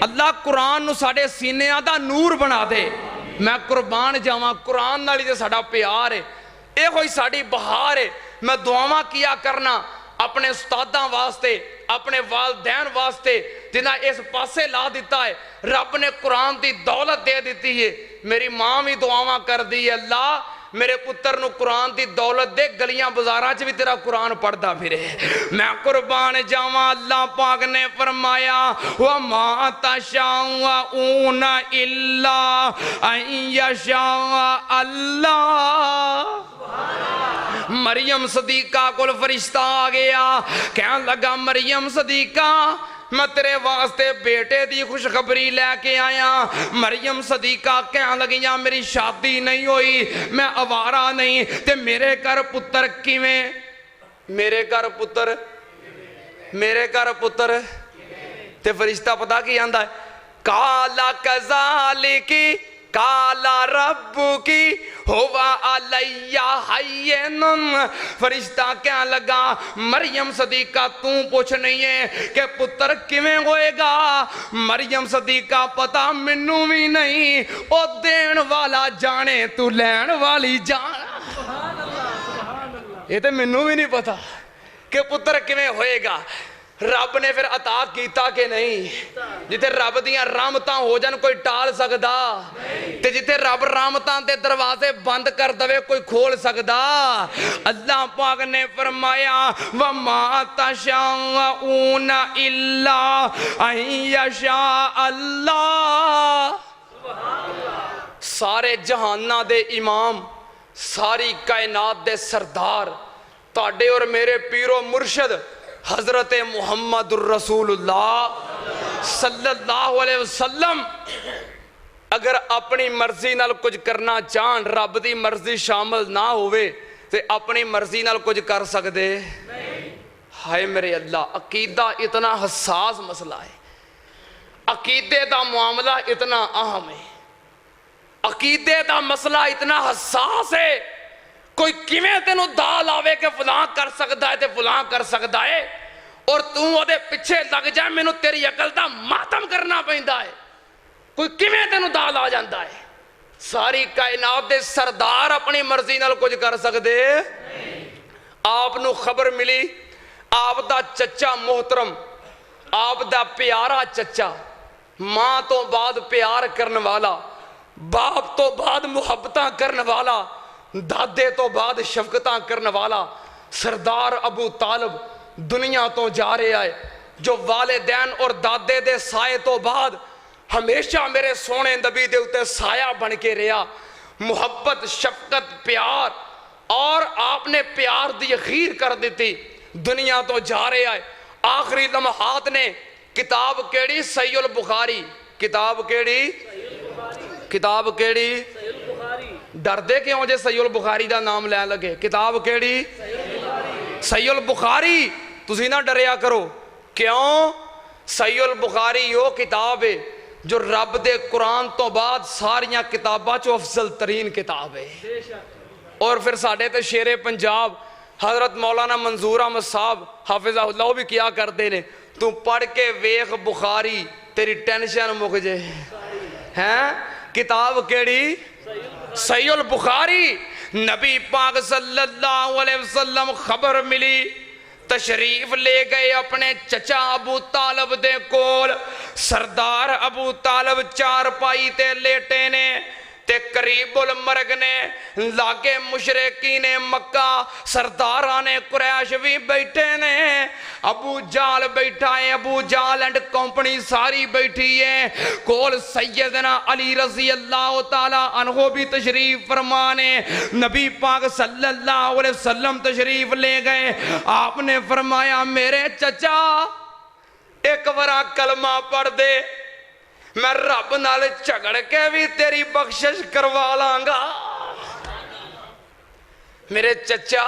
اللہ قرآن نو ساڈے سینیاں دا نور بنا دے. میں قربان جاواں, قرآن نال تے ساڈا پیار ہے, اے ہوئی ساڈی بہار ہے. میں دعاواں کیا کرنا اپنے استاداں واسطے, اپنے والدین واسطے جنہاں اس پاسے لا دیتا ہے. رب نے قرآن دی دولت دے دیتی ہے. میری ماں بھی دعاواں کر دی ہے, اللہ میرے پتر نو قرآن دی دولت دے, گلیاں بازاراں چ بھی تیرا قرآن پڑھدا پھرے. میں قربان جاواں, اللہ پاک نے فرمایا وَمَا تَشَاءُونَ إِلَّا أَن يَشَاءَ اللَّهُ. مریم صدیقہ کو فرشتہ آ گیا, کہنے لگا مریم صدیقہ میں تیرے واسطے بیٹے دی خوشخبری لے کے آیا. مریم صدیقہ کہنے لگیاں میری شادی نہیں ہوئی, میں آوارہ نہیں, تے میرے گھر پتر کیویں, میرے گھر پتر تے فرشتہ پتہ کی آندا ہے, کالا کذالکی کالا ربکی ہوا علیہ حین. فرشتہ کہنے لگا مریم صدیقہ تو پوچھ نہیں ہے کہ پتر کیویں ہوئے گا. مریم صدیقہ پتہ منوں بھی نہیں, او دین والا جانے تو لین والی جان. یہ تے منوں بھی نہیں پتا کہ پتر کیویں ہوئے گا. رب نے پھر عطا کیتا کہ نہیں. جتے رب دیاں رحمتاں ہو جان کوئی ٹال سکدا, تے جتے رب رحمتاں دے دروازے بند کر دوے کوئی کھول سکدا. اللہ پاک نے فرمایا وَمَا تَشَاءُونَ إِلَّا أَن يَشَاءَ اللَّهُ. سارے جہاناں دے امام, ساری کائنات دے سردار, تاڑے اور میرے پیر و مرشد حضرت محمد الرسول اللہ صلی اللہ علیہ وسلم اگر اپنی مرضی نال کچھ کرنا چاہن, رب دی مرضی شامل نہ ہوئے تے اپنی مرضی نال کچھ کر سکدے. ہائے میرے اللہ, عقیدہ اتنا حساس مسئلہ ہے, عقیدے دا معاملہ اتنا اہم ہے, عقیدے دا مسئلہ اتنا حساس ہے. کوئی کیویں تینوں دال آوے کہ فلاں کر سکدا ہے تے فلاں کر سکدا ہے, اور تو وہ دے پیچھے لگ جائے مینوں تیری عقل دا ماتم کرنا پیندا ہے. کوئی کیویں تینوں دال آ جاندا ہے. ساری کائنات دے سردار اپنی مرضی نال کچھ کر سکدے. آپ نو خبر ملی, آپ دا چچا محترم, آپ دا پیارا چچا, ماں تو بعد پیار کرن والا, باپ تو بعد محبتاں کرن والا, دادے تو بعد شفقتاں کرن والا سردار ابو طالب دنیا تو جا رہے آئے, جو والدین اور دادے دے سائے تو بعد ہمیشہ میرے سونے نبی دے اتے سایہ بن کے رہا. محبت, شفقت, پیار, اور آپ نے پیار دی خیر کر دیتی. دنیا تو جا رہے آئے, آخری لمحات نے کتاب کیڑی صحیح البخاری, کتاب کیڑی ڈر دے کیوں جے صحیح البخاری دا نام لے لگے. کتاب کیڑی صحیح البخاری. تسی نہ ڈریا کرو, کیوں؟ صحیح البخاری یہ کتاب ہے جو رب دے قرآن تو بعد ساریاں کتاباں چو افضل ترین کتاب ہے. اور پھر ساڑھے تے شیر پنجاب حضرت مولانا منظور احمد صاحب حافظہ اللہ بھی کیا کرتے نے, تو پڑھ کے ویخ بخاری تیری ٹینشن مک جے. ہیں کتاب کیڑی صحیح البخاری. نبی پاک صلی اللہ علیہ وسلم خبر ملی, تشریف لے گئے اپنے چچا ابو طالب دے کول. سردار ابو طالب چار پائی تے لیٹے نے, تے قریب المرگ نے, لاگے مشرقین مکہ سرداران قریش بھی بیٹھے نے. ابو جال بیٹھا ہے, ابو جال اینڈ کمپنی ساری بیٹھی ہے. کول سیدنا علی رضی اللہ تعالیٰ عنہ بھی تشریف فرمانے. نبی پاک صلی اللہ علیہ وسلم تشریف لے گئے. آپ نے فرمایا میرے چچا ایک ورا کلمہ پڑھ دے, میں رب نال جھگڑ کے بھی تیری بخشش کروا لاں گا. میرے چچا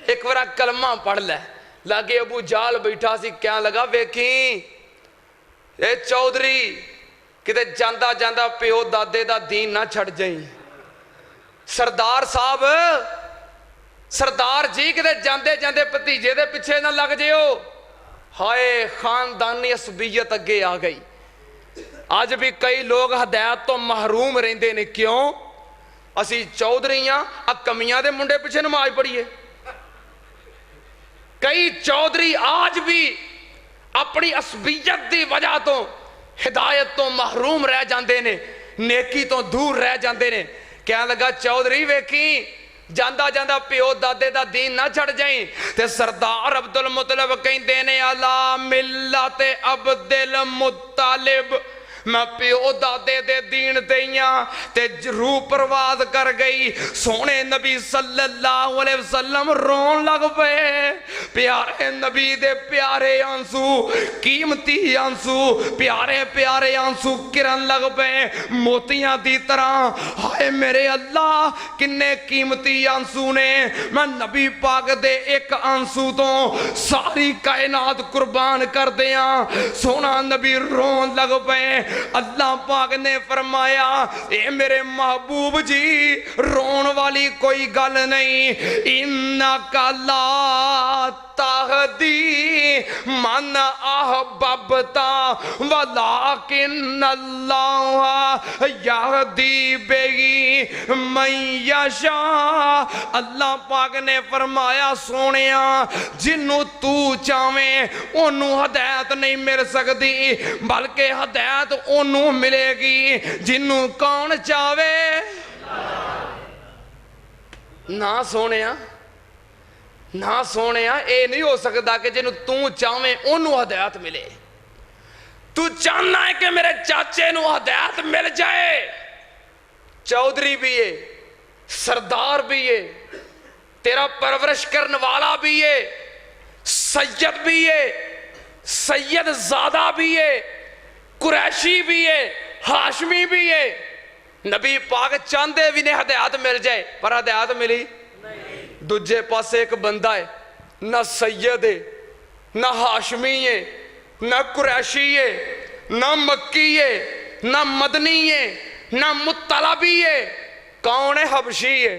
ایک بار کلمہ پڑھ لے لاگے ابو جال بیٹھا سی کیا لگا ویکھیں اے چودھری کتے جاندہ جاندہ پیو دادے دا دین نہ چھڑ جائیں سردار صاحب سردار جی کتے جاندے جاندے پتیجے دے پچھے نہ لگ جے ہو ہائے خاندانی عصبیت اگے آ گئی آج بھی کئی لوگ ہدایت تو محروم رہندے نے کیوں اسی چودھریاں کمیاں دے منڈے پیچھے نماز پڑھیے کئی چودھری آج بھی اپنی عصبیت دی وجہ تو ہدایت تو محروم رہ جاندے نے نیکی تو دور رہ جاندے نے کیا لگا چودھری ویکھیں جاندہ جاندہ پیو دادے دا دین نہ چھڑ جائیں تے سردار عبدالمطلب کہیں دینے علا ملت عبدالمطلب میں پیو دادے دے دین دیاں تے روح پرواز کر گئی سونے نبی صلی اللہ علیہ وسلم رون لگ پے پیارے نبی دے پیارے آنسو قیمتی آنسو پیارے پیارے آنسو کرن لگ پے موتیاں دی طرح ہائے میرے اللہ کنے قیمتی آنسو نے میں نبی پاک دے ایک آنسو تو ساری کائنات قربان کر دیاں سونا نبی رون لگ پے اللہ پاک نے فرمایا اے میرے محبوب جی رون والی کوئی گل نہیں انکا لا تہدی من احببتا ولیکن اللہ یہدی بہی من یشاء اللہ پاک نے فرمایا سونیاں جنوں تو چاہویں انہوں ہدایت نہیں مل سکتی بلکہ ہدایت انہوں ملے گی جنوں کون چاہوے نہ سونیاں نہ سونیا اے نہیں ہو سکتا کہ جنہوں تو چاہویں انہوں ہدایت ملے تو چاہنا ہے کہ میرے چاچے نو ہدایت مل جائے چودھری بھی ہے سردار بھی ہے تیرا پرورش کرنے والا بھی ہے سید بھی ہے سید زادہ بھی ہے قریشی بھی ہے ہاشمی بھی ہے نبی پاک چاندے بھی نے ہدایت مل جائے پر ہدایت ملی دجے پاس ایک بندہ ہے نہ سید ہے نہ ہاشمی ہے نہ قریشی ہے نہ مکی ہے نہ مدنی ہے نہ مطلبی ہے کون ہے حبشی ہے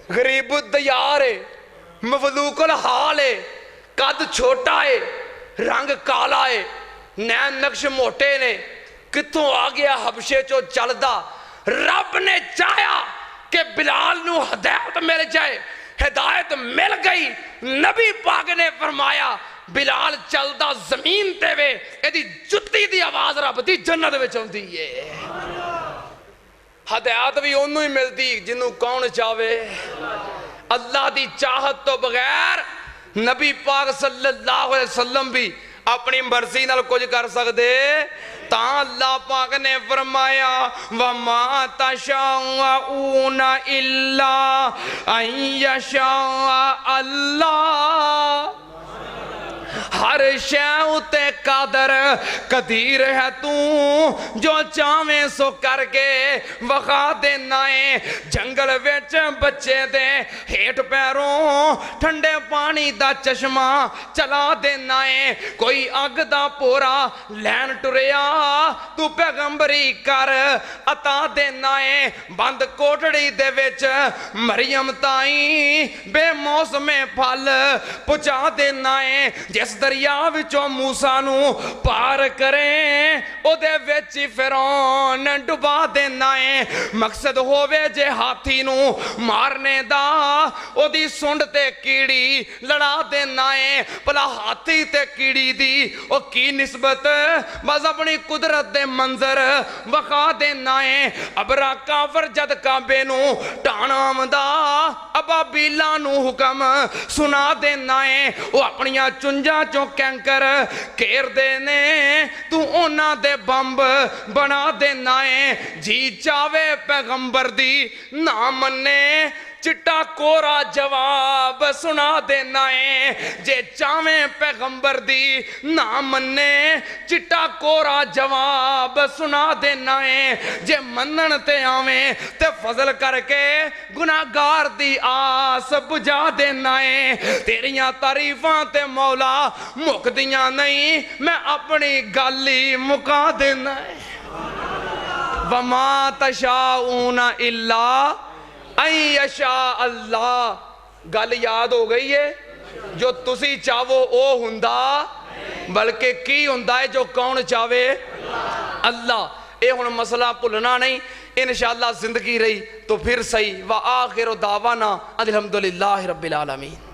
غریب الدیار ہے مفلوق الحال ہے قد چھوٹا ہے رنگ کالا ہے نین نقش موٹے نے کتوں آ گیا حبشے چو چلدا رب نے چاہیا کہ بلال نو ہدایت مل جائے ہدایت مل گئی نبی پاک نے فرمایا بلال چلدا زمین تے وے ایدی جتی دی آواز رب دی جنت وچ ہوندی ہے ہدایت بھی انہوں ہی ملتی جنہوں کون چاہوے اللہ دی چاہت تو بغیر نبی پاک صلی اللہ علیہ وسلم بھی اپنی مرضی نال کچھ کر سکتے تاں اللہ پاک نے فرمایا وَمَا تَشَاءُونَ إِلَّا أَن يَشَاءَ اللَّهُ ہر شے تے قادر قدیر ہے تو جو چاہویں سو کر کے وخا دینا ہے جنگل وچ بچے دے ہیٹ پیروں ٹھنڈے پانی دا چشمہ چلا دینا ہے کوئی اگ دا پورا لین ٹریا تو پیغمبری کر عطا دینا ہے بند کوٹڑی دے وچ مریم تائیں بے موسم پھل پچا دینا ہے جس دریا وچوں موسیٰ نو پار کریں او دے وچی فرعون ڈبا دینا ہے مقصد ہووے جے ہاتھی نو مارنے دا او دی سنڈ تے کیڑی لڑا دینا ہے پلا ہاتھی تے کیڑی دی او کی نسبت بس اپنی قدرت دے منظر وخا دینا ہے ابرا کافر جد کعبے نو ٹانا آمدہ ابا بیلا نو حکم سنا دینا ہے وہ اپنیاں چنجا چوں کینکر کیر دینے تو اونا دے بمب بنا دینا ہے جی چاوے پیغمبر دی نہ مننے چٹا کورا جواب سنا دینا ہے جے چاویں پیغمبر دی نہ مننے چٹا کورا جواب سنا دینا ہے جے منن تے آویں تے فضل کر کے گناہگار دی آس بجا دینا ہے تیریاں تعریفاں تے مولا مک دیاں نہیں میں اپنی گالی مکا دینا ہے وَمَا تَشَاءُونَ إِلَّا أَن يَشَاءَ اللہ گل یاد ہو گئی ہے جو تسی چاہو او ہندا بلکہ کی ہندا ہے جو کون چاہے اللہ اے ہن مسئلہ بھولنا نہیں انشاءاللہ زندگی رہی تو پھر صحیح وآخر دعوانا الحمدللہ رب العالمین